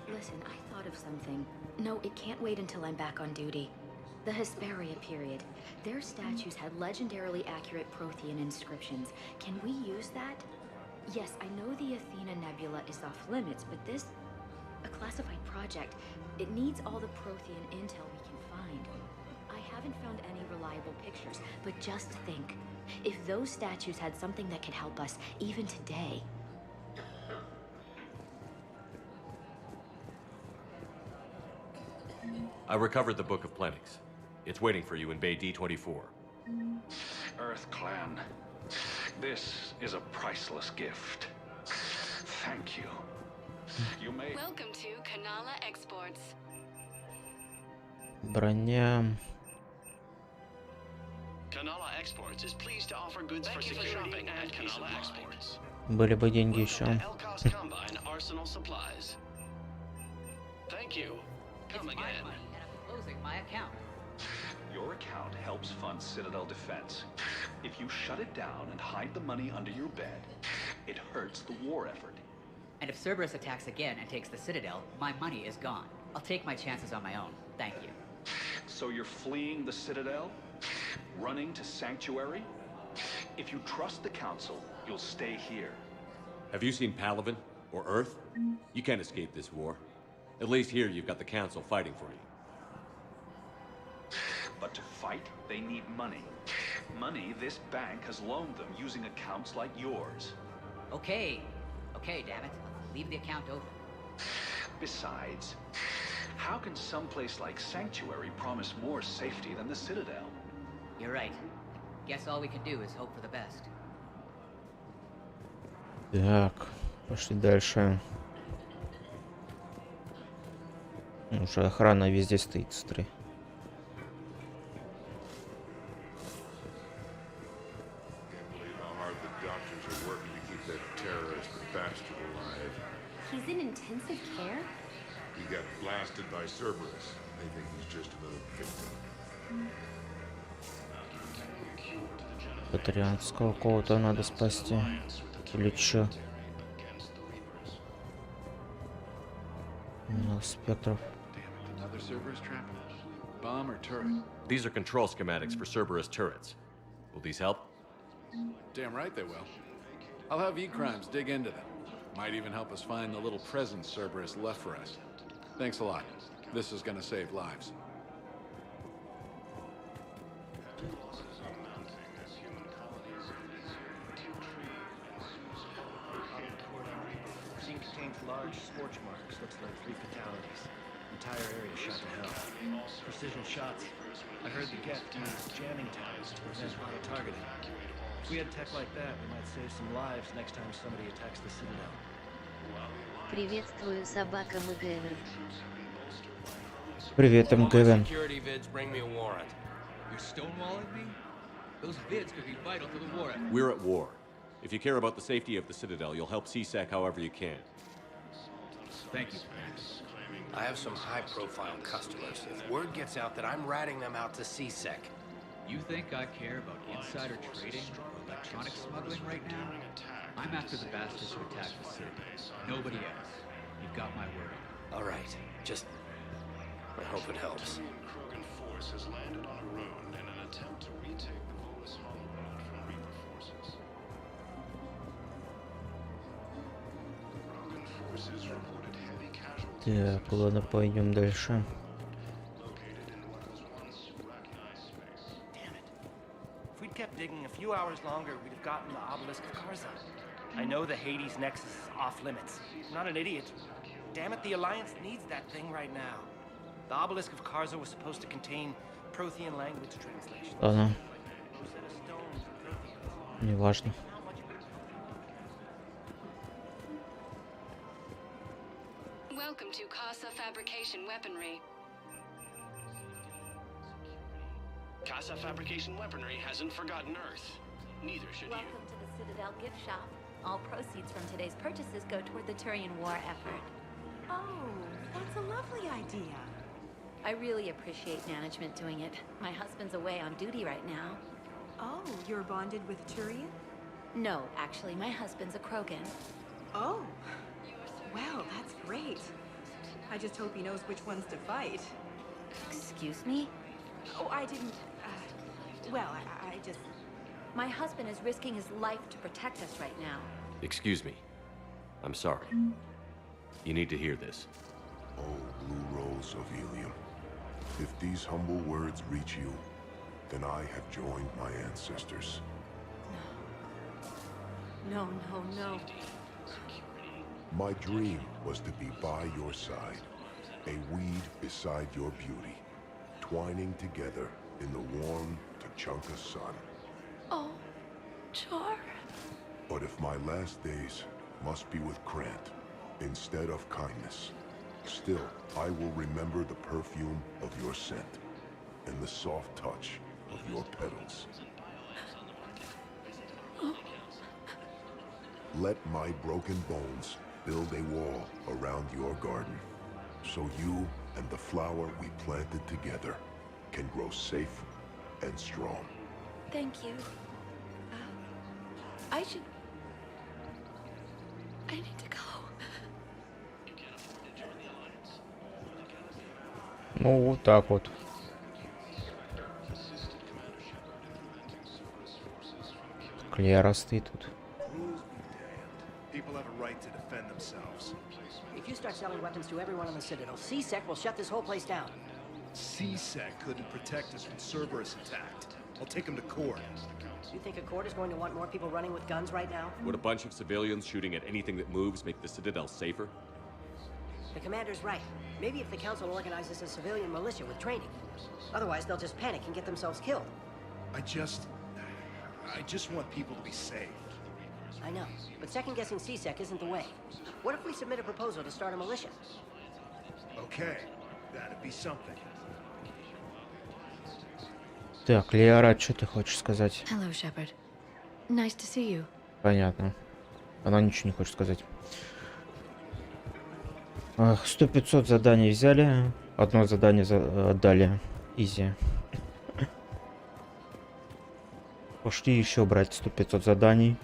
Listen, I thought of something. No, it can't wait until I'm back on duty. The Hesperia period. Their statues had legendarily accurate Prothean inscriptions. Can we use that? Yes, I know the Athena Nebula is off limits, but this... a classified project. It needs all the Prothean intel we can find. I haven't found any reliable pictures, but just think. If those statues had something that could help us, even today... I recovered the Book of Plenix. It's waiting for you in Bay D24. Earth Clan, this is a priceless gift. Thank you. You may... Welcome to Kanala Exports. Броня. Kanala Exports is pleased to offer goods for security at Kanala Exports. Были бы деньги еще. Elcos Combine Arsenal Supplies. Thank you. Come again. Closing my account. Your account helps fund Citadel defense. If you shut it down and hide the money under your bed, it hurts the war effort. And if Cerberus attacks again and takes the Citadel, my money is gone. I'll take my chances on my own. Thank you. So you're fleeing the Citadel? Running to Sanctuary? If you trust the Council, you'll stay here. Have you seen Palaven or Earth? You can't escape this war. At least here you've got the Council fighting for you. But to fight, they need money. Money this bank has loaned them using accounts like yours. Okay. Okay, damn it. Leave the account open. Besides, how can someplace like Sanctuary promise more safety than the Citadel? You're right. Guess all we can do is hope for the best. Так, пошли дальше. Уже охрана везде стоит, смотри. He's in intensive care? got blasted by Cerberus. They think he's just another victim. Патриотского кого-то надо спасти. Или чё? Ну, спектров. Another Cerberus trap? Bomb or turret? These are control schematics for Cerberus turrets. Will these help? Damn right they will. I'll have E-Crimes dig into them. Might even help us find the little presents Cerberus left for us. Thanks a lot. This is gonna save lives. Scene contains large scorch marks. Looks like 3 fatalities. Entire area shot to hell. Precision shots. I heard the Geth used jamming towers to prevent auto-targeting. If we had tech like that, we might save some lives next time somebody attacks the Citadel. Приветствую, собака МГВ. Привет, МГВ. Security vids bring me a warrant. You're stonewalling me? Those vids could be vital to the war effort. We're at war. If you care about the safety of the Citadel, you'll help CSEC however you can. Thank you. I have some high-profile customers. If word gets out that I'm ratting them out to CSEC. You think I care about insider trading or electronic smuggling right now? I'm after the bastards who attacked the city. Nobody else. You've got my word. All right. Just... I hope it helps. Krogan force has landed on a road in an attempt to retake the Volus homeland from Reaper forces. Krogan forces reported heavy casualties. Так, ладно, пойдем дальше. If we'd kept digging a few hours longer, we'd have gotten the obelisk of Karza. I know the Hades Nexus is off limits. I'm not an idiot. Damn it, the Alliance needs that thing right now. The obelisk of Karza was supposed to contain Prothean language translations. Ладно. Не важно. Welcome to Casa Fabrication Weaponry. Casa Fabrication Weaponry hasn't forgotten Earth. Neither should Welcome to the Citadel gift shop. All proceeds from today's purchases go toward the Turian war effort. Oh, that's a lovely idea. I really appreciate management doing it. My husband's away on duty right now. Oh, you're bonded with Turian? No, actually, my husband's a Krogan. Oh, well, that's great. I just hope he knows which ones to fight. Excuse me? Oh, I didn't... well, I just... My husband is risking his life to protect us right now. Excuse me. I'm sorry. You need to hear this. Oh, blue rolls of helium. If these humble words reach you, then I have joined my ancestors. No, no, no. My dream was to be by your side, a weed beside your beauty, twining together in the warm Tuchanka sun. Oh, JERR. But if my last days must be with Krant instead of kindness, still I will remember the perfume of your scent and the soft touch of your petals. Let my broken bones build a wall around your garden, so you and the flower we planted together can grow safe and strong. Thank you. I need to go. Ну, вот так вот. Клера стоит тут. People have a right to defend themselves. If you start selling weapons to everyone on the Citadel, CSEC will shut this whole place down. CSEC couldn't protect us when Cerberus attacked. I'll take him to court. You think a court is going to want more people running with guns right now? Would a bunch of civilians shooting at anything that moves make the Citadel safer? The commander's right. Maybe if the Council organizes a civilian militia with training. Otherwise, they'll just panic and get themselves killed. I just want people to be safe. I know, but second-guessing CSEC isn't the way. What if we submit a proposal to start a militia? Okay, that'd be something. Так, Лиара, что ты хочешь сказать? Hello, Shepard. Nice to see you. Понятно. Она ничего не хочет сказать. 100-500 заданий взяли. Одно задание отдали. Изи. Пошли еще брать 100-500 заданий.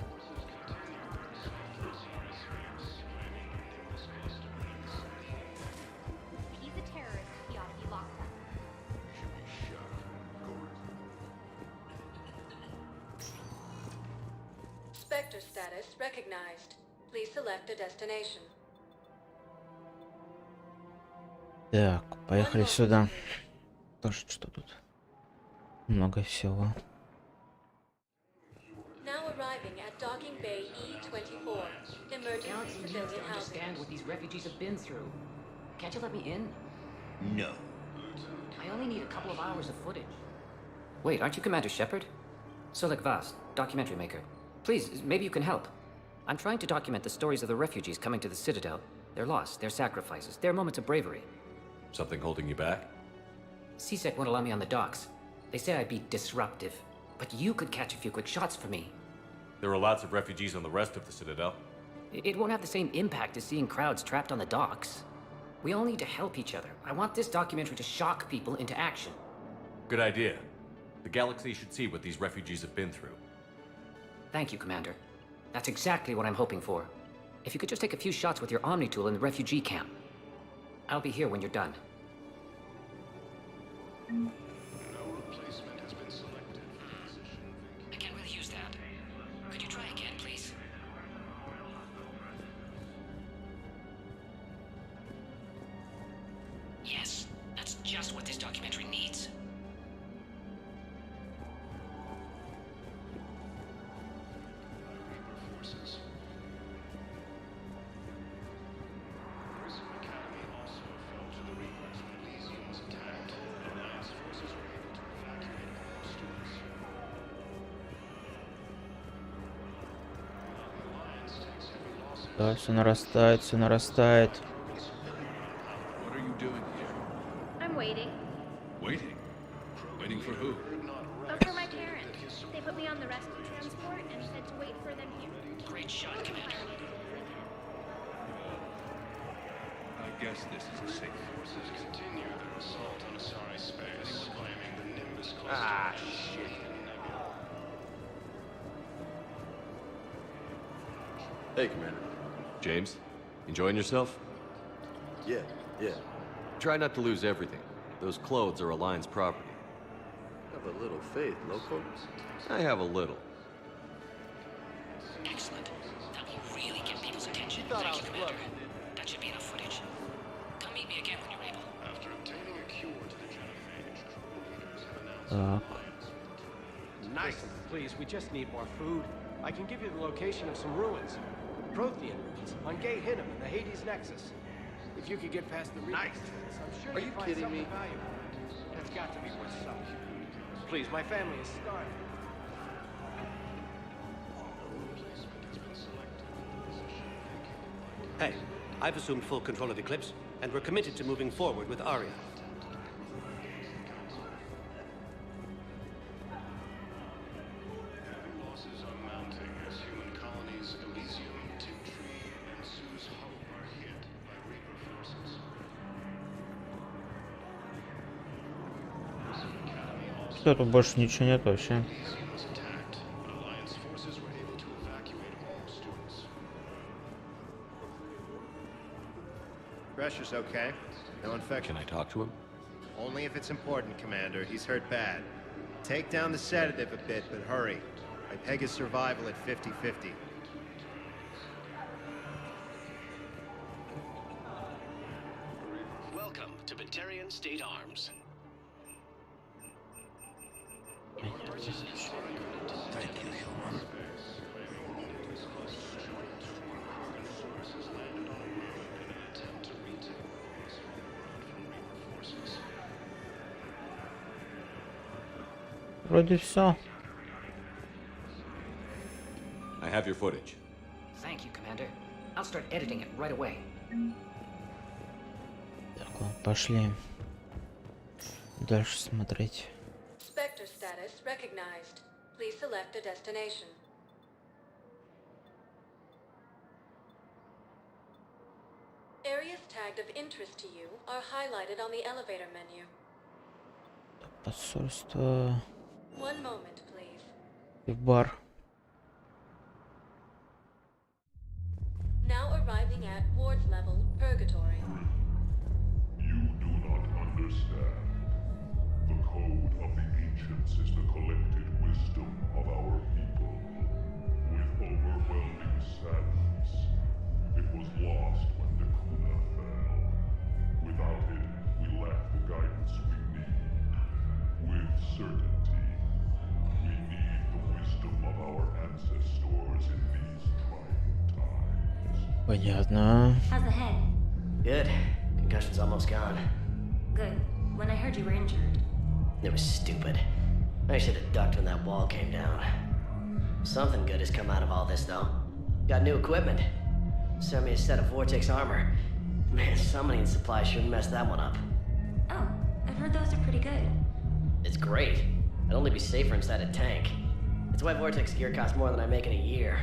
Spectre status recognized. Please select a destination. Так, поехали сюда. Тоже что тут? Много всего. Now arriving at docking bay E24. Emergency civilian housing. Understand what these refugees have been through. Can't you let me in? No. I only need a couple of hours of footage. Wait, aren't you Commander Shepard? Solik Vast, documentary maker. Please, maybe you can help. I'm trying to document the stories of the refugees coming to the Citadel. Their loss, their sacrifices, their moments of bravery. Something holding you back? CSEC won't allow me on the docks. They say I'd be disruptive. But you could catch a few quick shots for me. There are lots of refugees on the rest of the Citadel. It won't have the same impact as seeing crowds trapped on the docks. We all need to help each other. I want this documentary to shock people into action. Good idea. The galaxy should see what these refugees have been through. Thank you, Commander. That's exactly what I'm hoping for. If you could just take a few shots with your Omni tool in the refugee camp. I'll be here when you're done. I can't really use that. Could you try again, please? Yes, that's just what this documentary needs. Да, все нарастает, все нарастает. What are you doing here? I'm waiting. Waiting? Waiting for who? For my parents. They put me on the rescue transport and said to wait for them here. Great shot, Commander. I guess this is a safe. Forces continue their assault on Asari space, claiming the Nimbus cluster. Ah, shit. Hey, Commander. James, enjoying yourself? Yeah. Try not to lose everything. Those clothes are Alliance property. Have a little faith, loco. I have a little. Excellent. That will really get people's attention. Thought I Thank was you, Commander. bluffing. That should be enough footage. Come meet me again when you're able. After obtaining a cure to the genophage, leaders have announced Так. Nice. Please, we just need more food. I can give you the location of some ruins. Prothean ruins on Gate Hinnom in the Hades Nexus. If you could get past the nice. I'm sure Are you'd you find kidding something me? valuable. That's got to be worth something. Please, my family is starving. Hey, I've assumed full control of Eclipse, and we're committed to moving forward with Aria. losses are mounting as human colonies Elysium, Tiptree, and Sue's Hope are hit by Reaper forces. Все, тут больше ничего нет вообще. Elysium was attacked, but Alliance forces were able to evacuate all students. Pressure's okay. No infection. Can I talk to him? Only if it's important, Commander. He's hurt bad. Take down the sedative a bit, but hurry. I peg his survival at 50-50. Welcome to Batarian State Arms. Вроде все. I have your footage. Thank you, Commander. I'll start editing it right away. Так, пошли дальше смотреть. Spectre status recognized. Please select a destination. Areas tagged of interest to you are highlighted on the elevator menu. Посольство. One moment, please. И бар. Now arriving at ward level purgatory. You do not understand. The code of the ancients is the collected wisdom of our people. With overwhelming sadness, it was lost when the Kuna fell. Without it, we lack the guidance we need. With certainty, we need the wisdom of our ancestors in these trying times. Понятно. How's the head? Good. Concussion's almost gone. Good. When I heard you were injured. It was stupid. I should have ducked when that wall came down. Something good has come out of all this, though. Got new equipment. Sent me a set of Vortex armor. Man, summoning supply shouldn't mess that one up. Oh, I've heard those are pretty good. It's great. I'd only be safer inside a tank. It's why Vortex gear costs more than I make in a year.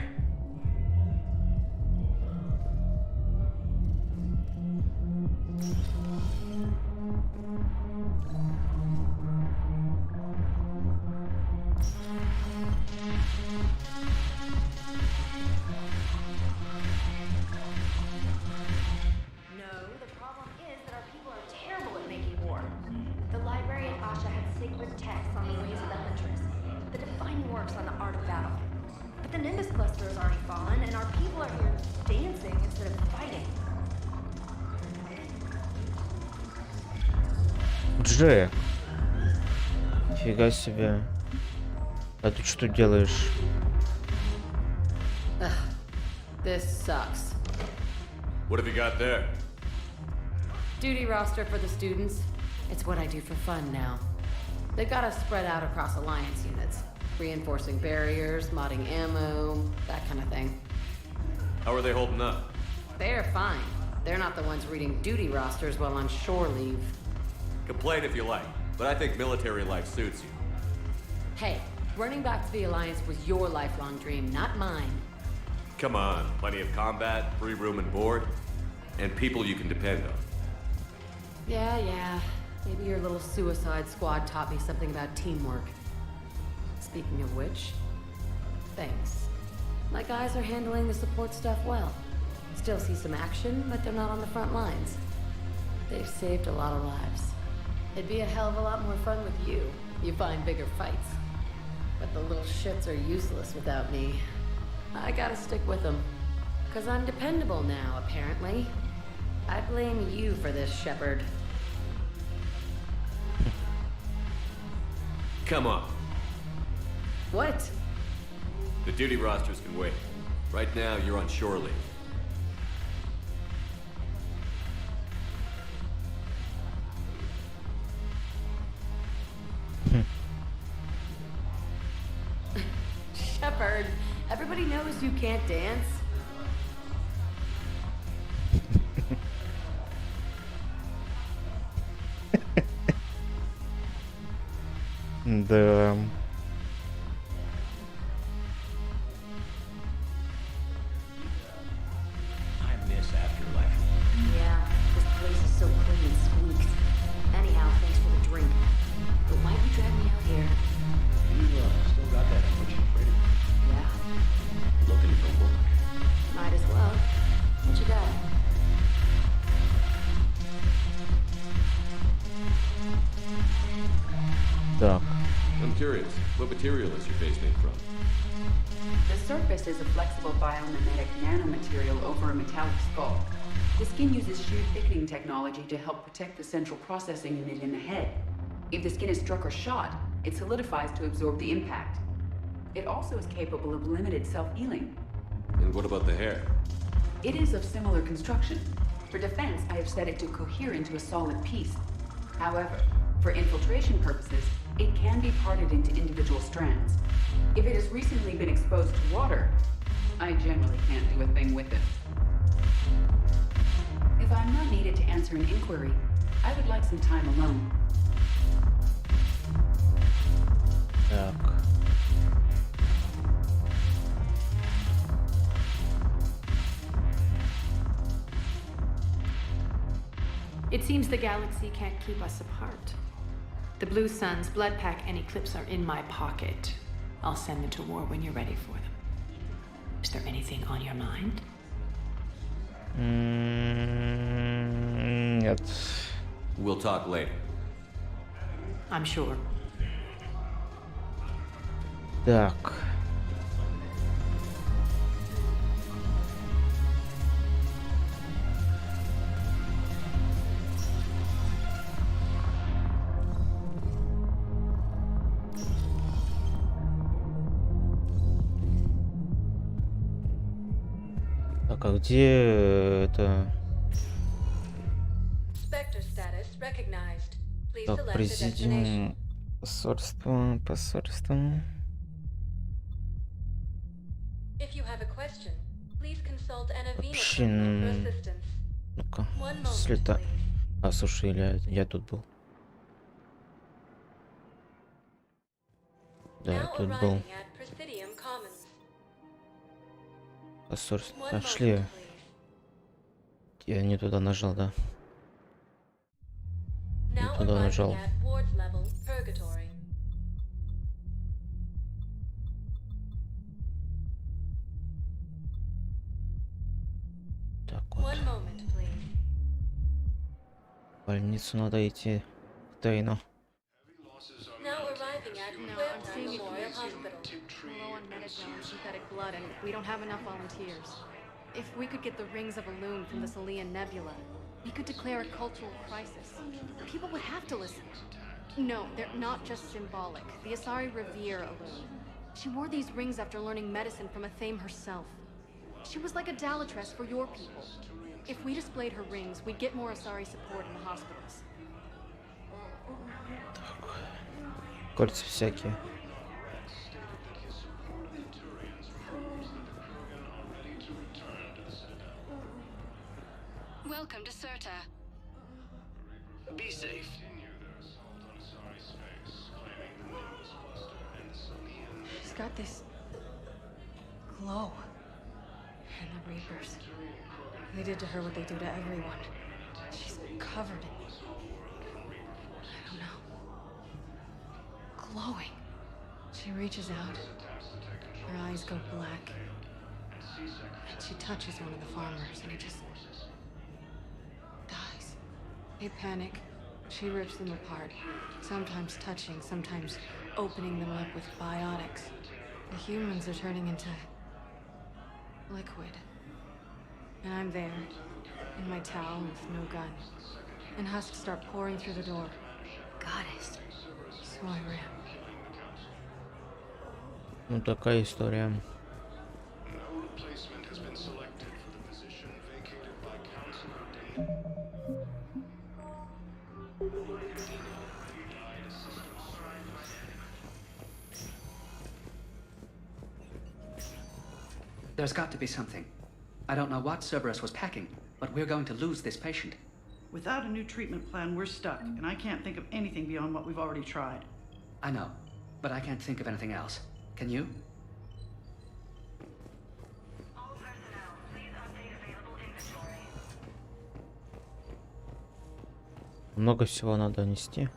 JERR. Фига себе. А ты что делаешь? This sucks. What have you got there? Duty roster for the students. It's what I do for fun now. They've got us spread out across Alliance units. Reinforcing barriers, modding ammo, that kind of thing. How are they holding up? They're fine. They're not the ones reading duty rosters while on shore leave. Complain if you like, but I think military life suits you. Hey, running back to the Alliance was your lifelong dream, not mine. Come on, plenty of combat, free room and board, and people you can depend on. Yeah. Maybe your little suicide squad taught me something about teamwork. Speaking of which, thanks. My guys are handling the support stuff well. Still see some action, but they're not on the front lines. They've saved a lot of lives. It'd be a hell of a lot more fun with you. You find bigger fights. But the little shits are useless without me. I gotta stick with them. 'Cause I'm dependable now, apparently. I blame you for this, Shepard. Come on. What? The duty rosters can wait. Right now, you're on shore leave. Shepard, everybody knows you can't dance. Да. I miss Afterlife. Yeah, this place is so clean and squeaks. Anyhow, thanks for the drink. But why'd you drag me out here? You still got that affliction ready? Yeah, Looking for work. might as well. What you got? Так. I'm curious, what material is your face made from? The surface is a flexible biomimetic nanomaterial over a metallic skull. The skin uses shear thickening technology to help protect the central processing unit in the head. If the skin is struck or shot, it solidifies to absorb the impact. It also is capable of limited self-healing. And what about the hair? It is of similar construction. For defense, I have set it to cohere into a solid piece. However, for infiltration purposes, it can be parted into individual strands. If it has recently been exposed to water, I generally can't do a thing with it. If I'm not needed to answer an inquiry, I would like some time alone. Так. It seems the galaxy can't keep us apart. The Blue Suns, Blood Pack, and Eclipse are in my pocket. I'll send them to war when you're ready for them. Is there anything on your mind? Нет. We'll talk later. I'm sure. Так. Так, а где это? Spectre status recognized. Please Так, select a президиум, destination. посольство. If you have a question, please consult an Avena Вообще, terminal for assistance. ну-ка, One moment, слета. please. А, слушай, я тут был. Да, я Now тут был. arriving at Presidium Commons. Посольство. One Пошли. moment, Я не туда нажал, да. Не Now туда arriving нажал. at Ward level Purgatory. Так вот. One moment, please. В больницу надо идти. В Тайну. Now arriving at I'm seeing it Memorial here too. Hospital. We're low on medical and synthetic blood, and we don't have enough volunteers. If we could get the rings of Elune from the Salian Nebula, we could declare a cultural crisis. People would have to listen. No, they're not just symbolic. The Asari revere Elune. She wore these rings after learning medicine from Athame herself. She was like a Dalatress for your people. If we displayed her rings, we'd get more Asari support in the hospitals. Кольца всякие. Welcome to Serta. Be safe. She's got this glow. And the Reapers. They did to her what they do to everyone. She's covered in, I don't know, glowing. She reaches out. Her eyes go black. And she touches one of the farmers and he just dies. They panic. She rips them apart. Sometimes touching, sometimes opening them up with biotics. The humans are turning into liquid. And I'm there, in my towel with no gun. And husks start pouring through the door. Goddess. So I ran. Ну, такая история. There's got to be something. I don't know what Cerberus was packing, but we're going to lose this patient. Without a new treatment plan, we're stuck, and I can't think of anything beyond what we've already tried. I know, but I can't think of anything else. Can you? Много всего надо нести.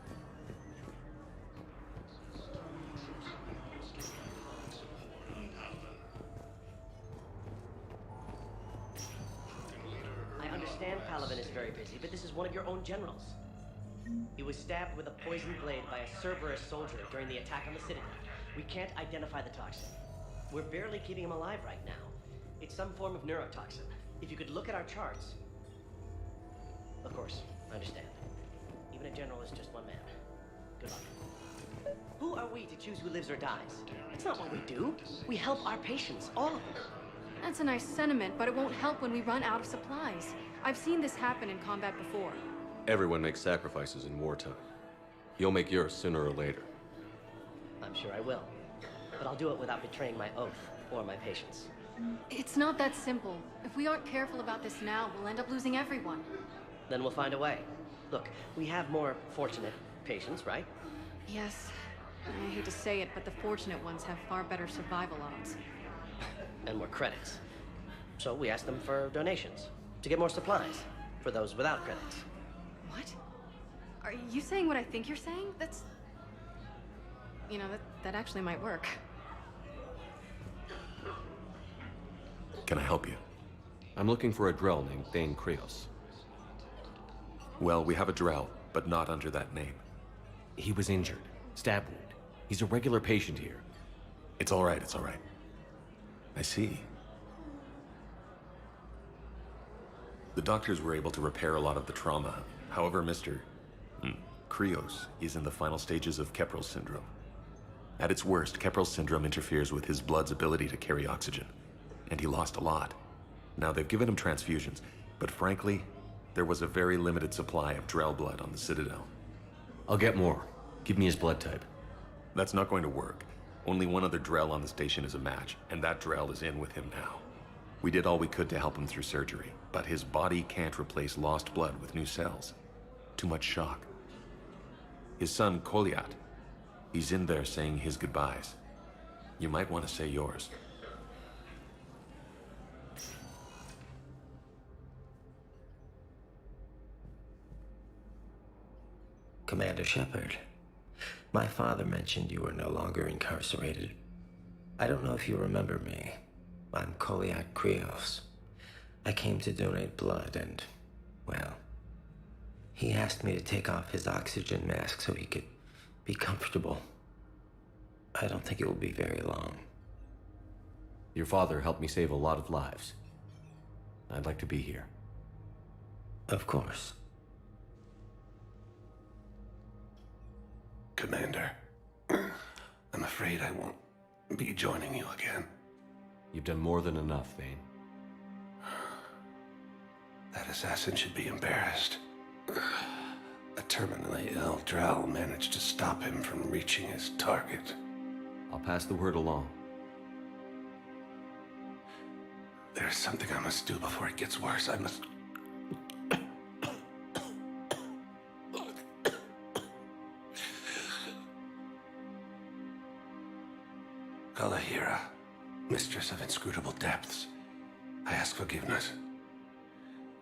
Is very busy, but this is one of your own generals. He was stabbed with a poisoned blade by a Cerberus soldier during the attack on the Citadel. We can't identify the toxin. We're barely keeping him alive right now. It's some form of neurotoxin. If you could look at our charts. Of course, I understand. Even a general is just one man. Good luck. Who are we to choose who lives or dies? That's not what we do. We help our patients, all of them. That's a nice sentiment, but it won't help when we run out of supplies. I've seen this happen in combat before. Everyone makes sacrifices in wartime. You'll make yours sooner or later. I'm sure I will. But I'll do it without betraying my oath or my patients. It's not that simple. If we aren't careful about this now, we'll end up losing everyone. Then we'll find a way. Look, we have more fortunate patients, right? Yes. I hate to say it, but the fortunate ones have far better survival odds. And more credits. So we asked them for donations, to get more supplies, for those without credits. Are you saying what I think you're saying? That's... You know, that actually might work. Can I help you? I'm looking for a Drell named Thane Krios. Well, we have a Drell, but not under that name. He was injured. Stab wound. He's a regular patient here. It's all right, it's all right. I see. The doctors were able to repair a lot of the trauma. However, Mr. Krios is in the final stages of Keprel's syndrome. At its worst, Keprel's syndrome interferes with his blood's ability to carry oxygen, and he lost a lot. Now, they've given him transfusions, but frankly, there was a very limited supply of Drell blood on the Citadel. I'll get more. Give me his blood type. That's not going to work. Only one other Drell on the station is a match, and that Drell is in with him now. We did all we could to help him through surgery, but his body can't replace lost blood with new cells. Too much shock. His son, Kolyat, he's in there saying his goodbyes. You might want to say yours. Commander Shepard, my father mentioned you were no longer incarcerated. I don't know if you remember me. I'm Kolyat Krios. I came to donate blood and, well, he asked me to take off his oxygen mask so he could be comfortable. I don't think it will be very long. Your father helped me save a lot of lives. I'd like to be here. Of course. Commander, I'm afraid I won't be joining you again. You've done more than enough, Thane. That assassin should be embarrassed. A terminally ill Drell managed to stop him from reaching his target. I'll pass the word along. There's something I must do before it gets worse. I must... Kalahira, mistress of inscrutable depths, I ask forgiveness.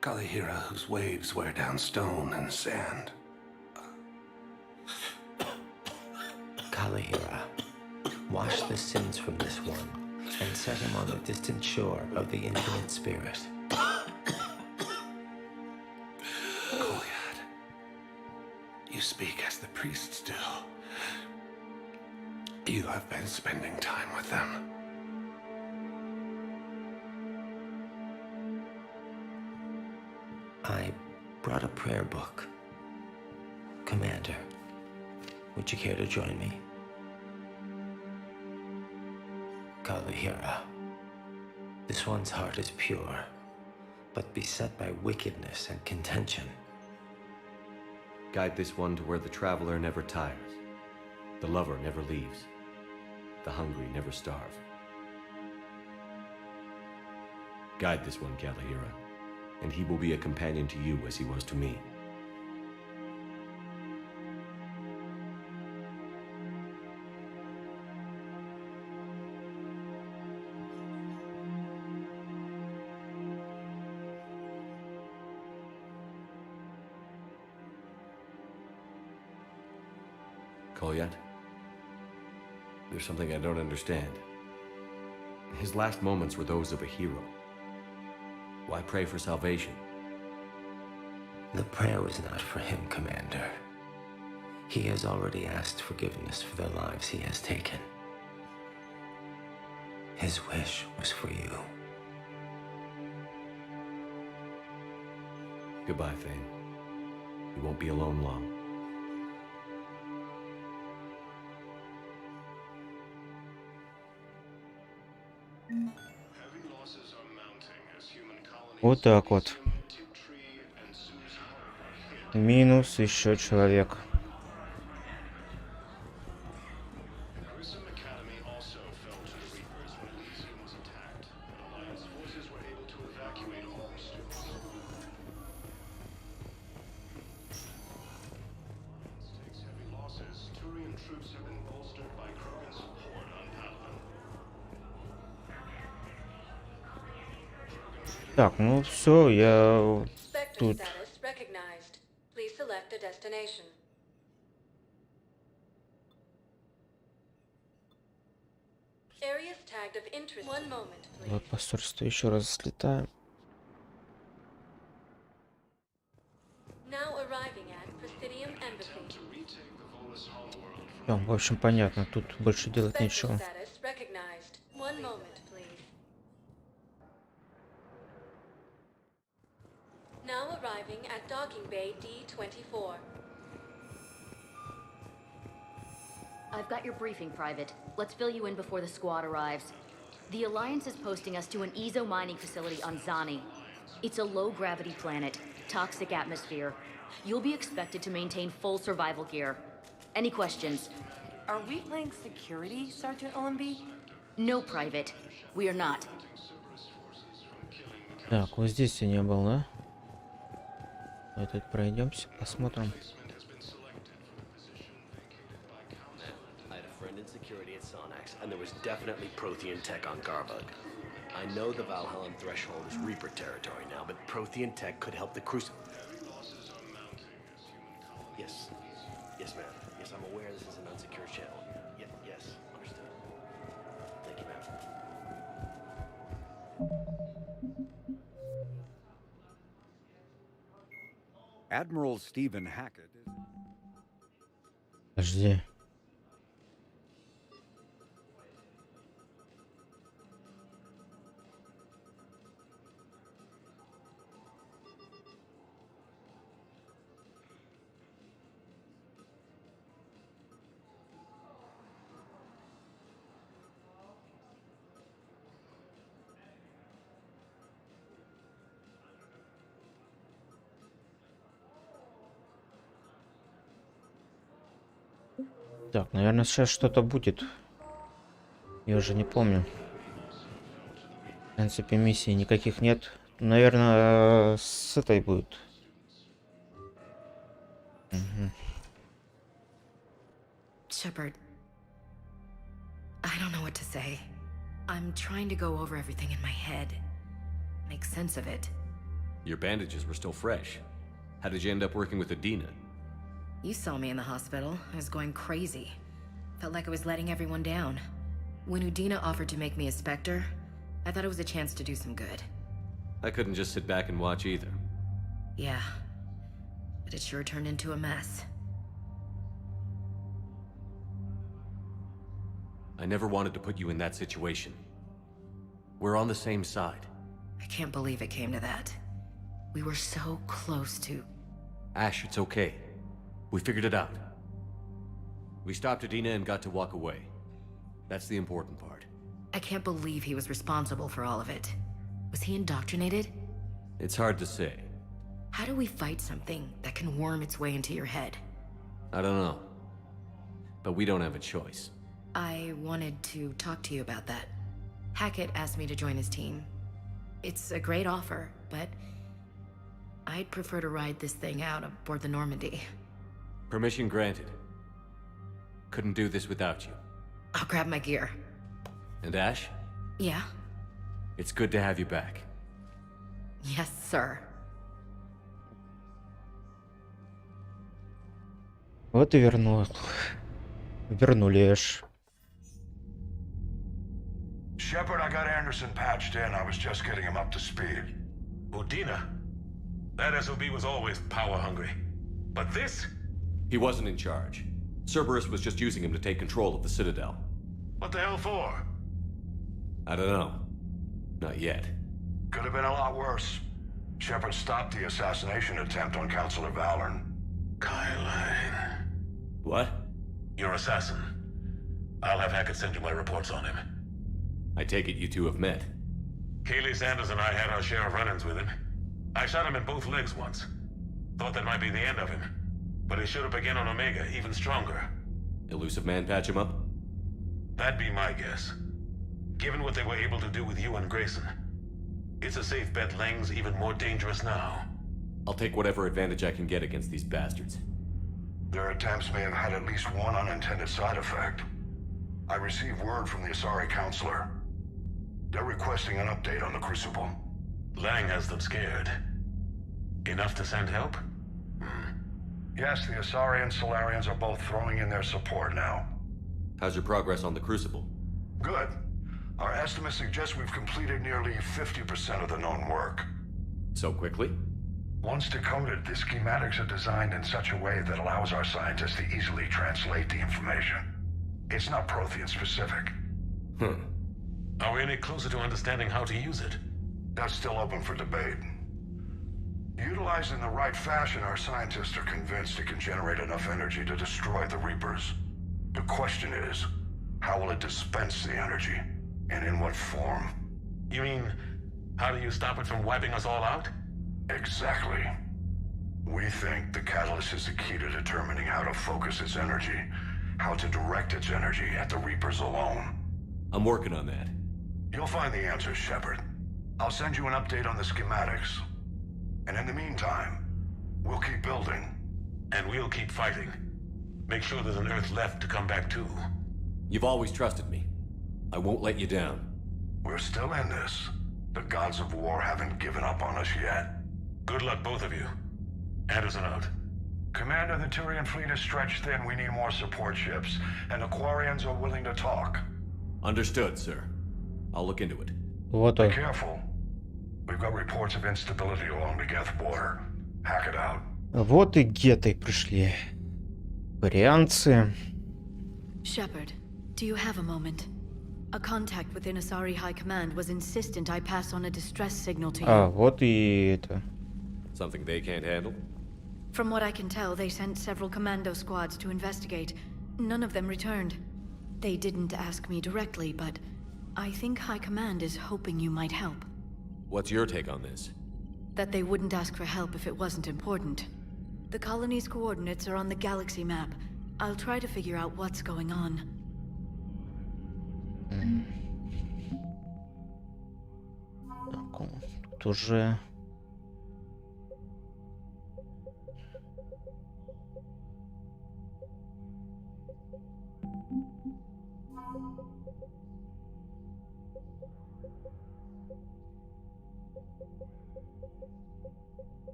Kalahira, whose waves wear down stone and sand. Kalahira, wash the sins from this one and set him on the distant shore of the infinite spirit. Kolyat, you speak as the priests do. You have been spending time with them. I brought a prayer book. Commander, would you care to join me? Kalahira, this one's heart is pure, but beset by wickedness and contention. Guide this one to where the traveler never tires, the lover never leaves, the hungry never starve. Guide this one, Kalahira, and he will be a companion to you as he was to me. Kolyat? There's something I don't understand. His last moments were those of a hero. Why pray for salvation? The prayer was not for him, Commander. He has already asked forgiveness for the lives he has taken. His wish was for you. Goodbye, Thane. You won't be alone long. Вот так вот. Минус еще человек. Так, ну все, я тут examination. Areas tagged of interest. One moment, please. Вот посольство еще раз слетаем. Now arriving at Presidium Embassy. В общем, понятно, тут больше делать нечего. Status recognized. One moment, please. Now arriving at docking bay D24. I've got your briefing, Private. Let's fill you in before the squad arrives. The Alliance is posting us to an Ezo mining facility on Zani. It's a low-gravity planet, toxic atmosphere. You'll be expected to maintain full survival gear. Any questions? Are we playing security, Sergeant OMB? No, Private. We are not. Так, вот здесь я не был, да? Этот пройдемся, посмотрим. And there was definitely Prothean tech on Garbug. I know the Valhallan threshold is Reaper territory now, but Prothean tech could help the Crucible. Yes. Yes, ma'am. Yes, I'm aware this is an unsecured channel. Yes, understood. Thank you, ma'am. Admiral Stephen Hackett is... Подожди. Так, наверное, сейчас что-то будет. Я уже не помню. В принципе, миссий никаких нет. Наверное, с этой будет. Shepard, I don't know what to say. I'm trying to go over everything in my head. Make sense of it. Your bandages were still fresh. How did you end up working with Adina? You saw me in the hospital. I was going crazy. Felt like I was letting everyone down. When Udina offered to make me a Spectre, I thought it was a chance to do some good. I couldn't just sit back and watch either. Yeah. But it sure turned into a mess. I never wanted to put you in that situation. We're on the same side. I can't believe it came to that. We were so close to... Ash, it's okay. We figured it out. We stopped Adina and got to walk away. That's the important part. I can't believe he was responsible for all of it. Was he indoctrinated? It's hard to say. How do we fight something that can worm its way into your head? I don't know. But we don't have a choice. I wanted to talk to you about that. Hackett asked me to join his team. It's a great offer, but I'd prefer to ride this thing out aboard the Normandy. Permission granted. Couldn't do this without you. I'll grab my gear. And Ash? Yeah? It's good to have you back. Yes, sir. Вот и вернули Эш. Shepard, I got Anderson patched in. I was just getting him up to speed. Udina? That SOB was always power hungry. But this? He wasn't in charge. Cerberus was just using him to take control of the Citadel. What the hell for? I don't know. Not yet. Could have been a lot worse. Shepard stopped the assassination attempt on Councilor Valorn. Kylane. What? Your assassin. I'll have Hackett send you my reports on him. I take it you two have met. Kaylee Sanders and I had our share of run-ins with him. I shot him in both legs once. Thought that might be the end of him. But he showed up again on Omega, even stronger. Elusive Man patch him up? That'd be my guess. Given what they were able to do with you and Grayson. It's a safe bet Lang's even more dangerous now. I'll take whatever advantage I can get against these bastards. Their attempts may have had at least one unintended side effect. I received word from the Asari Counselor. They're requesting an update on the Crucible. Lang has them scared. Enough to send help? Yes, the Asari and Solarians are both throwing in their support now. How's your progress on the Crucible? Good. Our estimates suggest we've completed nearly 50% of the known work. So quickly? Once decoded, the schematics are designed in such a way that allows our scientists to easily translate the information. It's not Prothean specific. Are we any closer to understanding how to use it? That's still open for debate. Utilized in the right fashion, our scientists are convinced it can generate enough energy to destroy the Reapers. The question is, how will it dispense the energy, and in what form? You mean, how do you stop it from wiping us all out? Exactly. We think the catalyst is the key to determining how to focus its energy, how to direct its energy at the Reapers alone. I'm working on that. You'll find the answers, Shepard. I'll send you an update on the schematics. And in the meantime, we'll keep building. And we'll keep fighting. Make sure there's an Earth left to come back to. You've always trusted me. I won't let you down. We're still in this. The gods of war haven't given up on us yet. Good luck, both of you. Anderson out. Commander, the Turian fleet is stretched thin. We need more support ships. And the Quarians are willing to talk. Understood, sir. I'll look into it. Вот Be он. careful. We've got reports of instability along the Geth border. Hack it out. Вот и геты пришли. Варианцы. Shepard, do you have a moment? A contact within Asari High Command was insistent I pass on a distress signal to you. А, вот и это. Something they can't handle? From what I can tell, they sent several commando squads to investigate. None of them returned. They didn't ask me directly, but I think High Command is hoping you might help. What's your take on this? That they wouldn't ask for help if it wasn't important. The colony's coordinates are on the galaxy map. I'll try to figure out what's going on. Так, тут уже...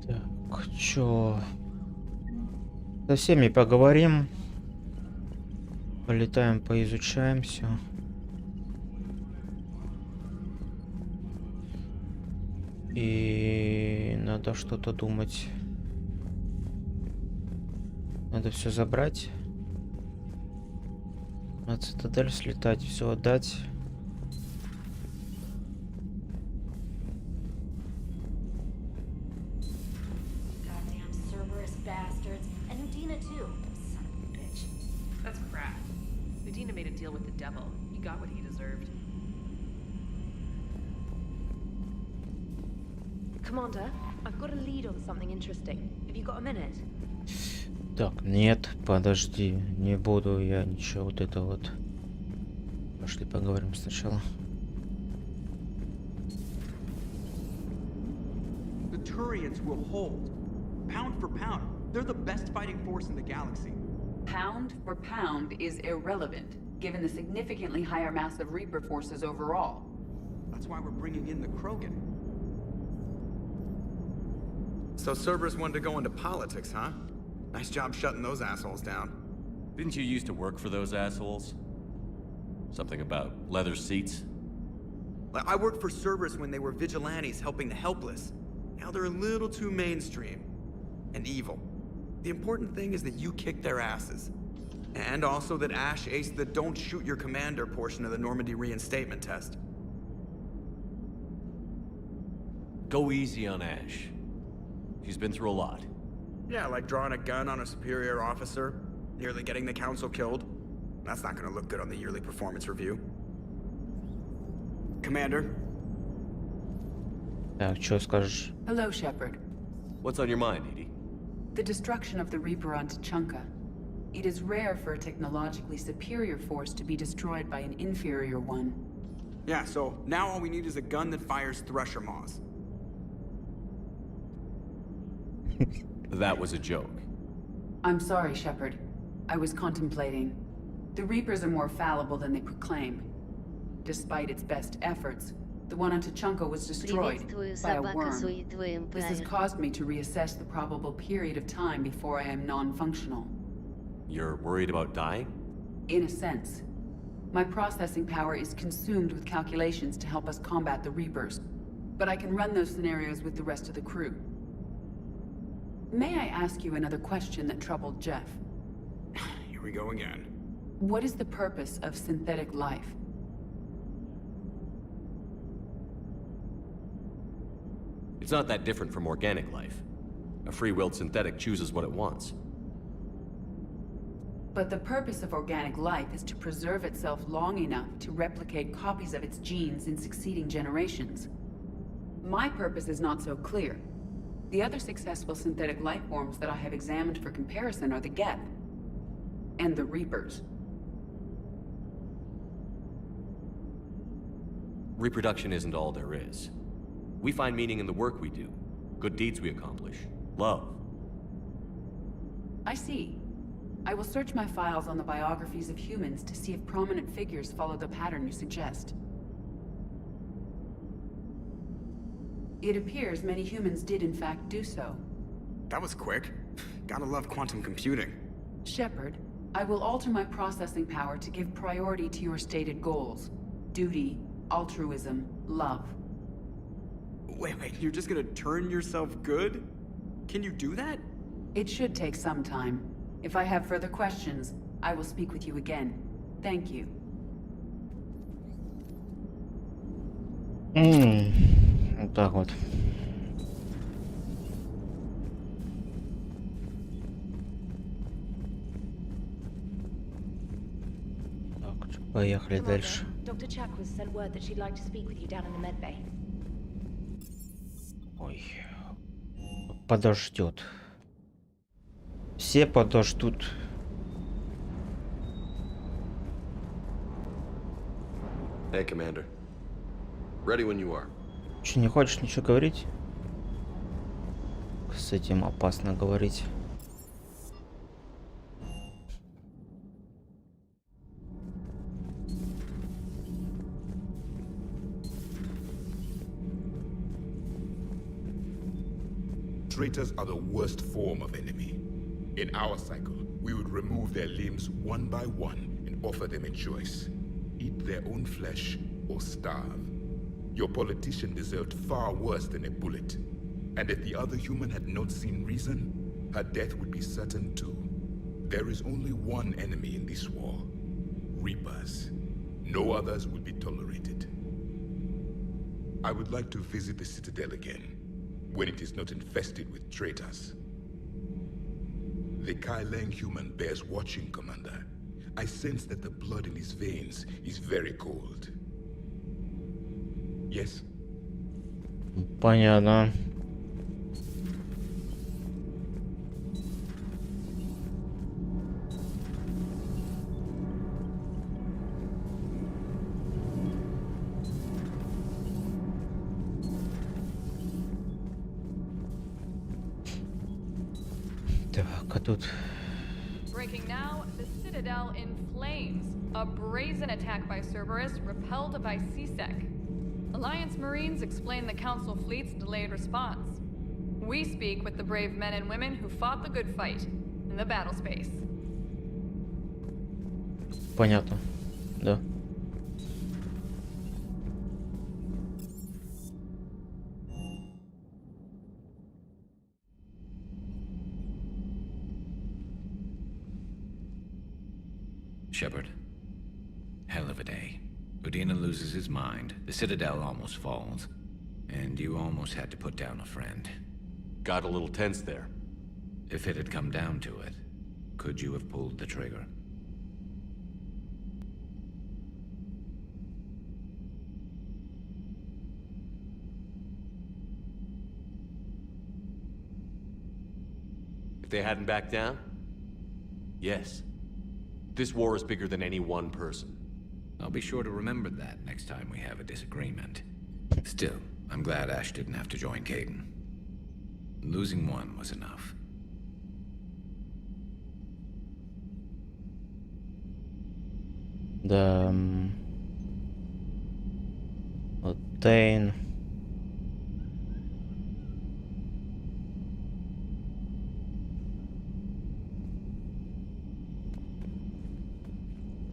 Так, чё? Со всеми поговорим. Полетаем, поизучаем все. И надо что-то думать. Надо все забрать. На цитадель слетать, все отдать. Commander, I've got a lead on something interesting. Have you got a minute? Так, нет, подожди, не буду я ничего вот это вот. Пошли поговорим сначала. The Turians will hold. Pound for pound, they're the best fighting force in the galaxy. Pound for pound is irrelevant, given the significantly higher mass of Reaper forces overall. That's why we're bringing in the Krogan. So Cerberus wanted to go into politics, huh? Nice job shutting those assholes down. Didn't you used to work for those assholes? Something about leather seats? I worked for Cerberus when they were vigilantes helping the helpless. Now they're a little too mainstream. And evil. The important thing is that you kick their asses. And also that Ash aced the don't shoot your commander portion of the Normandy reinstatement test. Go easy on Ash. She's been through a lot. Yeah, like drawing a gun on a superior officer, nearly getting the council killed. That's not gonna look good on the yearly performance review. Commander? Так, что скажешь? Hello, Shepard. What's on your mind, Edie? The destruction of the Reaper on Tuchanka. It is rare for a technologically superior force to be destroyed by an inferior one. Yeah, so now all we need is a gun that fires thresher maws. That was a joke. I'm sorry, Shepard. I was contemplating. The Reapers are more fallible than they proclaim. Despite its best efforts, the one on Tuchanka was destroyed by a worm. This has caused me to reassess the probable period of time before I am non-functional. You're worried about dying? In a sense. My processing power is consumed with calculations to help us combat the Reapers. But I can run those scenarios with the rest of the crew. May I ask you another question that troubled Jeff? Here we go again. What is the purpose of synthetic life? It's not that different from organic life. A free-willed synthetic chooses what it wants. But the purpose of organic life is to preserve itself long enough to replicate copies of its genes in succeeding generations. My purpose is not so clear. The other successful synthetic life forms that I have examined for comparison are the Geth and the Reapers. Reproduction isn't all there is. We find meaning in the work we do, good deeds we accomplish, love. I see. I will search my files on the biographies of humans to see if prominent figures follow the pattern you suggest. It appears many humans did in fact do so. That was quick. Gotta love quantum computing. Shepard, I will alter my processing power to give priority to your stated goals. Duty, altruism, love. Wait, you're just gonna turn yourself good? Can you do that? It should take some time. If I have further questions, I will speak with you again. Thank you. Вот так вот. Так, поехали дальше. Dr. Chuck was sent word that she'd like to speak with you down in the med bay. Ой. Подождет. Все подождут. Hey, Commander. Ready when you are. Че, не хочешь ничего говорить? С этим опасно говорить. Traitors are the worst form of enemy. In our cycle, we would remove their limbs one by one and offer them a choice. Eat their own flesh or starve. Your politician deserved far worse than a bullet. And if the other human had not seen reason, her death would be certain too. There is only one enemy in this war. Reapers. No others will be tolerated. I would like to visit the Citadel again, when it is not infested with traitors. The Kai Lang human bears watching, Commander. I sense that the blood in his veins is very cold. Yes? Понятно. Так, а тут... Breaking now, the Citadel in flames. A brazen attack by Cerberus repelled by CSEC. Alliance Marines explain the Council fleet's delayed response. We speak with the brave men and women who fought the good fight in the battle space. Понятно. Да. Shepard. Hell of a day. Udina loses his mind, the Citadel almost falls, and you almost had to put down a friend. Got a little tense there. If it had come down to it, could you have pulled the trigger? If they hadn't backed down? Yes. This war is bigger than any one person. I'll be sure to remember that next time we have a disagreement. Still, I'm glad Ash didn't have to join Caden. Losing one was enough. Да. Тейн.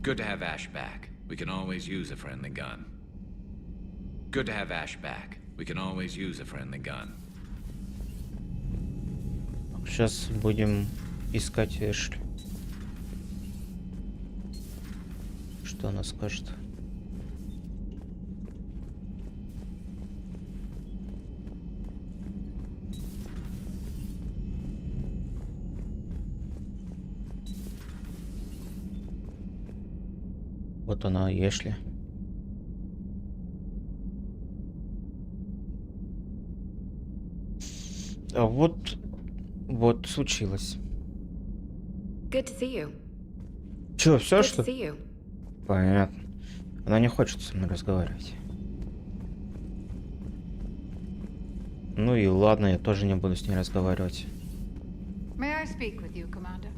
Good to have Ash back. We can always use a friendly gun. Good to have Ash back. We can always use a friendly gun. Сейчас будем искать Эшли. Что она скажет? Вот она, Эшли. А вот случилось. Good to see you. Чё, все Good что? to see you. Понятно. Она не хочет со мной разговаривать. Ну и ладно, я тоже не буду с ней разговаривать. May I speak with you, Commander?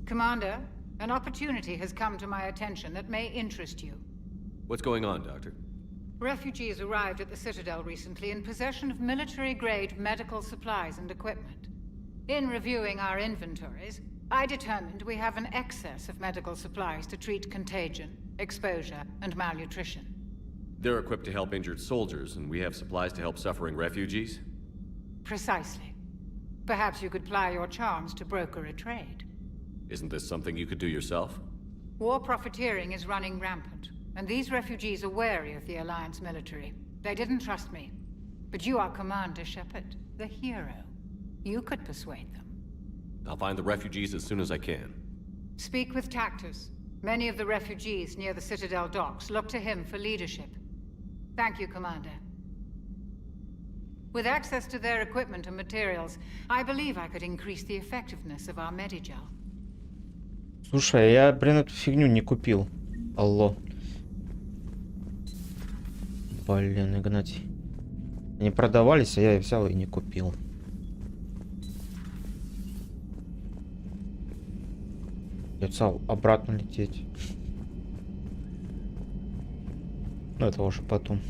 Commander, an opportunity has come to my attention that may interest you. What's going on, Doctor? Refugees arrived at the Citadel recently in possession of military-grade medical supplies and equipment. In reviewing our inventories, I determined we have an excess of medical supplies to treat contagion, exposure, and malnutrition. They're equipped to help injured soldiers, and we have supplies to help suffering refugees? Precisely. Perhaps you could ply your charms to broker a trade. Isn't this something you could do yourself? War profiteering is running rampant, and these refugees are wary of the Alliance military. They didn't trust me. But you are Commander Shepard, the hero. You could persuade them. I'll find the refugees as soon as I can. Speak with Tactus. Many of the refugees near the Citadel docks look to him for leadership. Thank you, Commander. With access to their equipment and materials, I believe I could increase the effectiveness of our Medigel. Слушай, я, блин, эту фигню не купил. Алло. Блин, Игнатий. Они продавались, а я их взял и не купил. Я стал обратно лететь. Ну, это уже потом.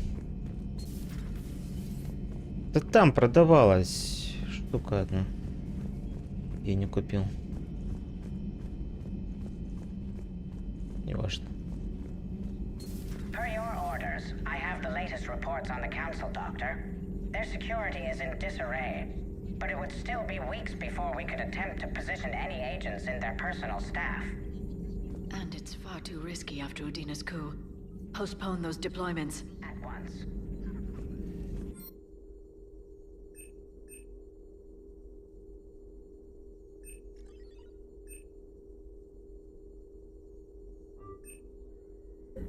Да там продавалась штука одна. Я не купил. Неважно. Per your orders, I have the latest reports on the Council, Doctor. Their security is in disarray, but it would still be weeks before we could attempt to position any agents in their personal staff. And it's far too risky after Udina's coup. Postpone those deployments. At once.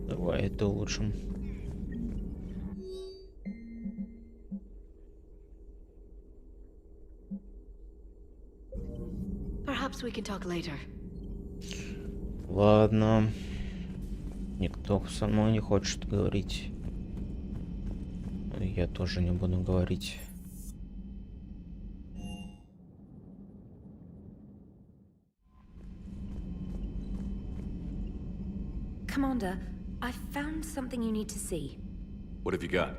Давай это улучшим. Perhaps we can talk later. Ладно. Никто со мной не хочет говорить. Я тоже не буду говорить. Commander, I found something you need to see. What have you got?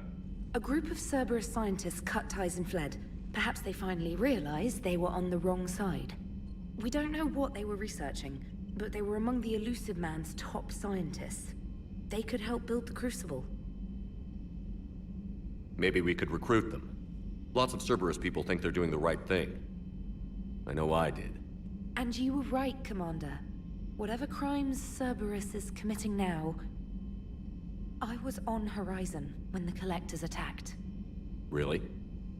A group of Cerberus scientists cut ties and fled. Perhaps they finally realized they were on the wrong side. We don't know what they were researching, but they were among the Elusive Man's top scientists. They could help build the Crucible. Maybe we could recruit them. Lots of Cerberus people think they're doing the right thing. I know I did. And you were right, Commander. Whatever crimes Cerberus is committing now, I was on Horizon when the Collectors attacked. Really?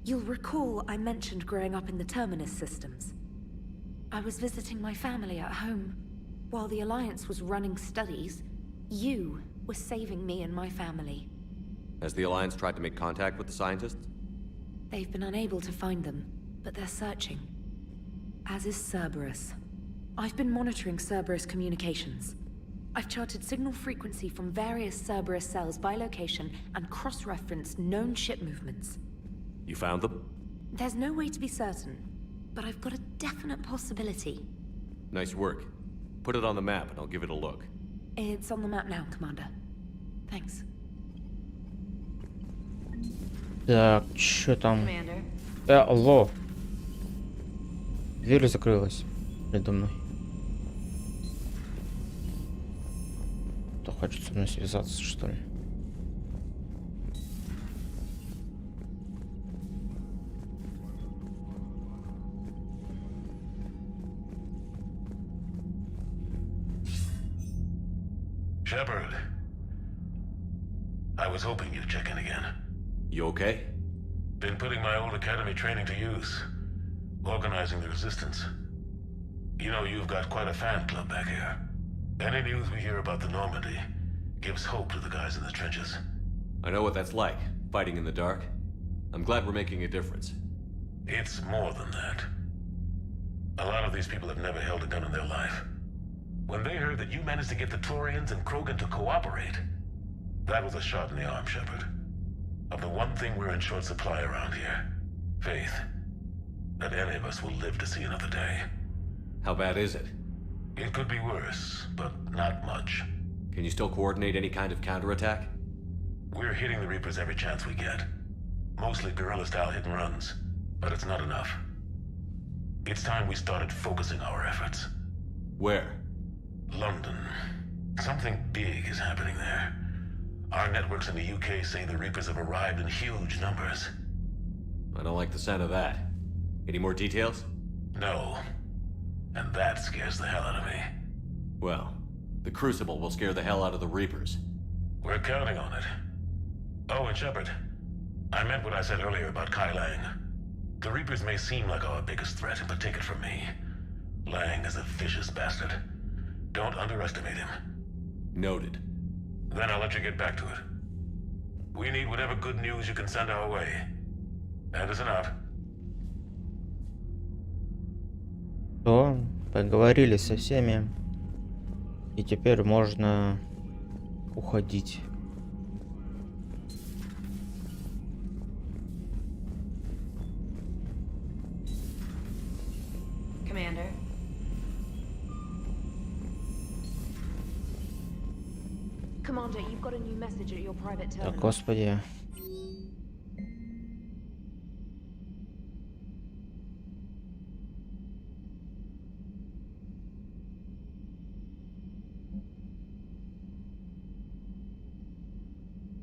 You'll recall I mentioned growing up in the Terminus systems. I was visiting my family at home. While the Alliance was running studies, you were saving me and my family. Has the Alliance tried to make contact with the scientists? They've been unable to find them, but they're searching. As is Cerberus. I've been monitoring Cerberus communications. I've charted signal frequency from various Cerberus cells by location and cross-referenced known ship movements. You found them? There's no way to be certain, but I've got a definite possibility. Nice work. Put it on the map and I'll give it a look. It's on the map now, Commander. Thanks. Так, чё там? Алло. Дверь закрылась передо мной. Кто хочет со мной связаться, что ли? Shepard. I was hoping you'd check in again. You okay? Been putting my old academy training to use. Organizing the resistance. You know, you've got quite a fan club back here. Any news we hear about the Normandy gives hope to the guys in the trenches. I know what that's like, fighting in the dark. I'm glad we're making a difference. It's more than that. A lot of these people have never held a gun in their life. When they heard that you managed to get the Torians and Krogan to cooperate, that was a shot in the arm, Shepard. Of the one thing we're in short supply around here, faith. That any of us will live to see another day. How bad is it? It could be worse, but not much. Can you still coordinate any kind of counterattack? We're hitting the Reapers every chance we get. Mostly guerrilla-style hit-and-runs, but it's not enough. It's time we started focusing our efforts. Where? London. Something big is happening there. Our networks in the UK say the Reapers have arrived in huge numbers. I don't like the sound of that. Any more details? No. And that scares the hell out of me. Well, the Crucible will scare the hell out of the Reapers. We're counting on it. Oh, and Shepard, I meant what I said earlier about Kai Lang. The Reapers may seem like our biggest threat, but take it from me. Lang is a vicious bastard. Don't underestimate him. Noted. Then I'll let you get back to it. We need whatever good news you can send our way. Anderson out. То, поговорили со всеми. И теперь можно уходить. Commander. Commander, you've got a new message at your private terminal. Так, господи.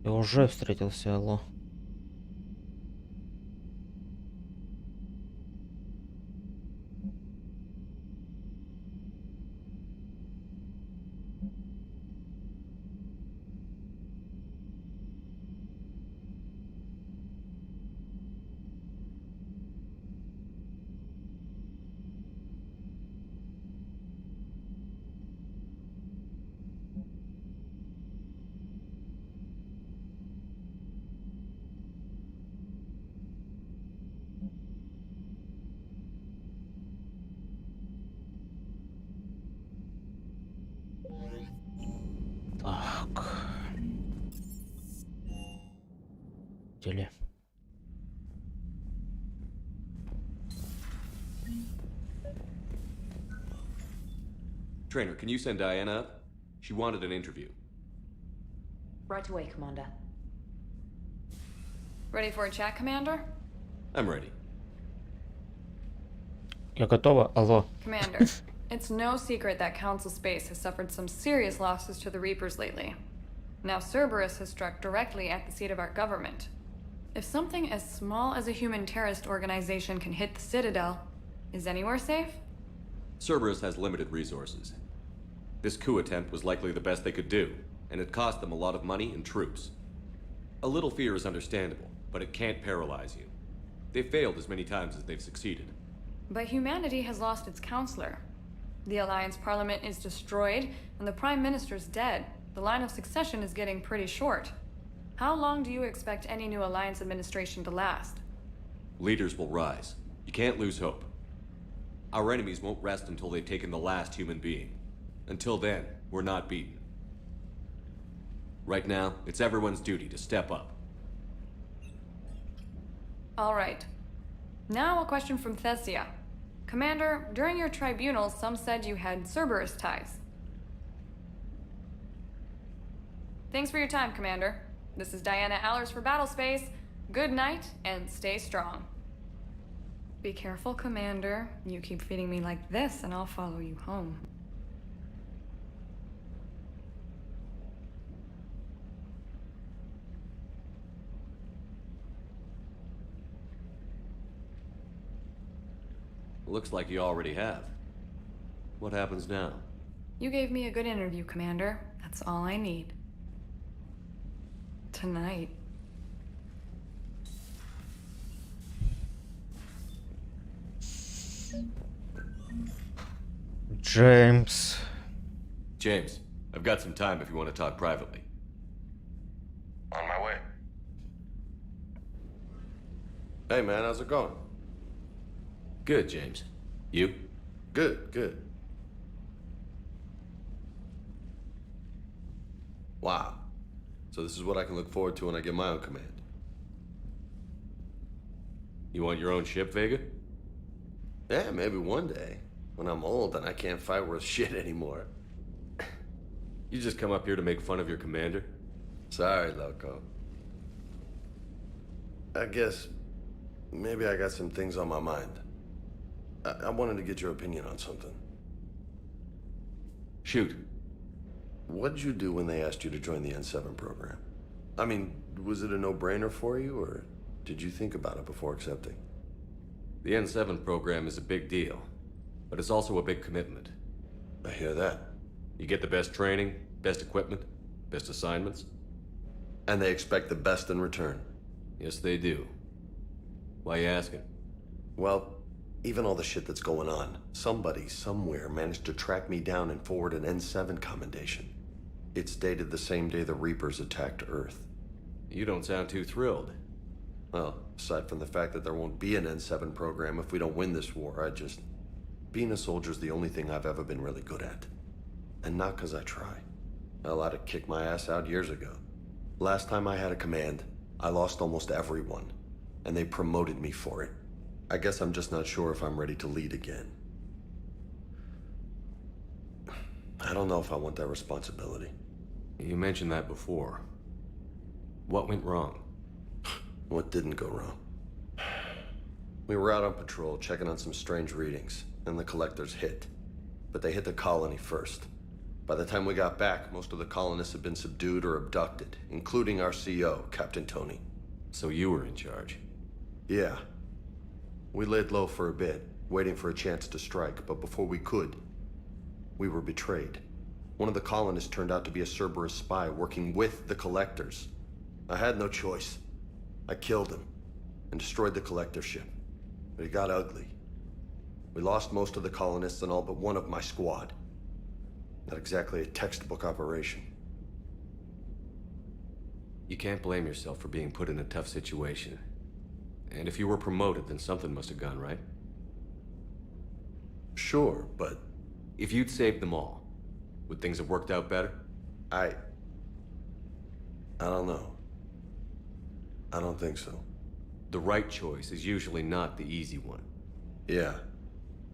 Я уже встретился, алло. Так. Теле. Trainer, can you send Diana up? She wanted an interview. Right away, Commander. Ready for a chat, Commander? I'm ready. Я готова, алло. Commander, it's no secret that Council Space has suffered some serious losses to the Reapers lately. Now Cerberus has struck directly at the seat of our government. If something as small as a human terrorist organization can hit the Citadel, is anywhere safe? Cerberus has limited resources. This coup attempt was likely the best they could do, and it cost them a lot of money and troops. A little fear is understandable, but it can't paralyze you. They've failed as many times as they've succeeded. But humanity has lost its counselor. The Alliance Parliament is destroyed, and the Prime Minister's dead. The line of succession is getting pretty short. How long do you expect any new Alliance administration to last? Leaders will rise. You can't lose hope. Our enemies won't rest until they've taken the last human being. Until then, we're not beaten. Right now, it's everyone's duty to step up. All right. Now a question from Thesia. Commander, during your tribunal, some said you had Cerberus ties. Thanks for your time, Commander. This is Diana Allers for Battlespace. Good night, and stay strong. Be careful, Commander. You keep feeding me like this, and I'll follow you home. Looks like you already have. What happens now? You gave me a good interview, Commander. That's all I need. Tonight. James. James, I've got some time if you want to talk privately. On my way. Hey man, how's it going? Good, James. You? Good, good. Wow. So this is what I can look forward to when I get my own command. You want your own ship, Vega? Yeah, maybe one day. When I'm old and I can't fight worth shit anymore. You just come up here to make fun of your commander? Sorry, loco. I guess maybe I got some things on my mind. I wanted to get your opinion on something. Shoot. What'd you do when they asked you to join the N7 program? I mean, was it a no-brainer for you, or did you think about it before accepting? The N7 program is a big deal, but it's also a big commitment. I hear that. You get the best training, best equipment, best assignments. And they expect the best in return. Yes, they do. Why you asking? Well, even all the shit that's going on, somebody somewhere managed to track me down and forward an N7 commendation. It's dated the same day the Reapers attacked Earth. You don't sound too thrilled. Well, aside from the fact that there won't be an N7 program if we don't win this war, being a soldier's the only thing I've ever been really good at. And not because I try. Hell, I'd have kicked my ass out years ago. Last time I had a command, I lost almost everyone. And they promoted me for it. I guess I'm just not sure if I'm ready to lead again. I don't know if I want that responsibility. You mentioned that before. What went wrong? What didn't go wrong? We were out on patrol, checking on some strange readings, and the collectors hit. But they hit the colony first. By the time we got back, most of the colonists had been subdued or abducted, including our CO, Captain Tony. So you were in charge? Yeah. We laid low for a bit, waiting for a chance to strike, but before we could, we were betrayed. One of the colonists turned out to be a Cerberus spy working with the collectors. I had no choice. I killed him and destroyed the collector ship. But it got ugly. We lost most of the colonists and all but one of my squad. Not exactly a textbook operation. You can't blame yourself for being put in a tough situation. And if you were promoted, then something must have gone right. Sure, but... If you'd saved them all, would things have worked out better? I don't know. I don't think so. The right choice is usually not the easy one. Yeah.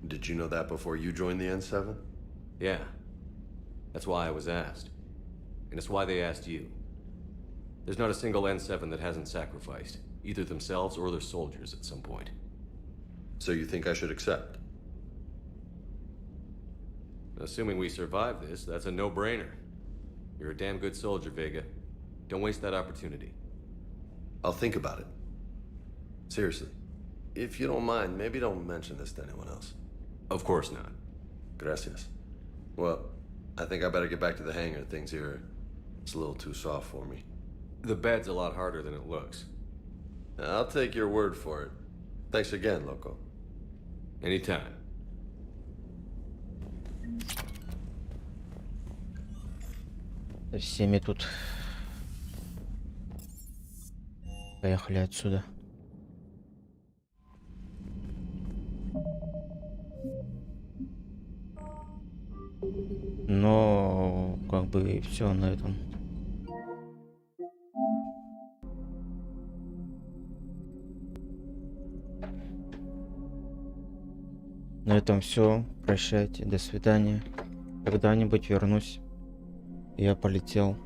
Did you know that before you joined the N7? Yeah. That's why I was asked. And it's why they asked you. There's not a single N7 that hasn't sacrificed, either themselves or their soldiers at some point. So you think I should accept? Assuming we survive this, that's a no-brainer. You're a damn good soldier, Vega. Don't waste that opportunity. I'll think about it. Seriously. If you don't mind, maybe don't mention this to anyone else. Of course not. Gracias. Well, I think I better get back to the hangar. Things here, it's a little too soft for me. The bed's a lot harder than it looks. I'll take your word for it. Thanks again, Loco. Anytime. Всеми тут. Поехали отсюда. Но как бы и все на этом. На этом все. Прощайте, до свидания. Когда-нибудь вернусь. Я полетел.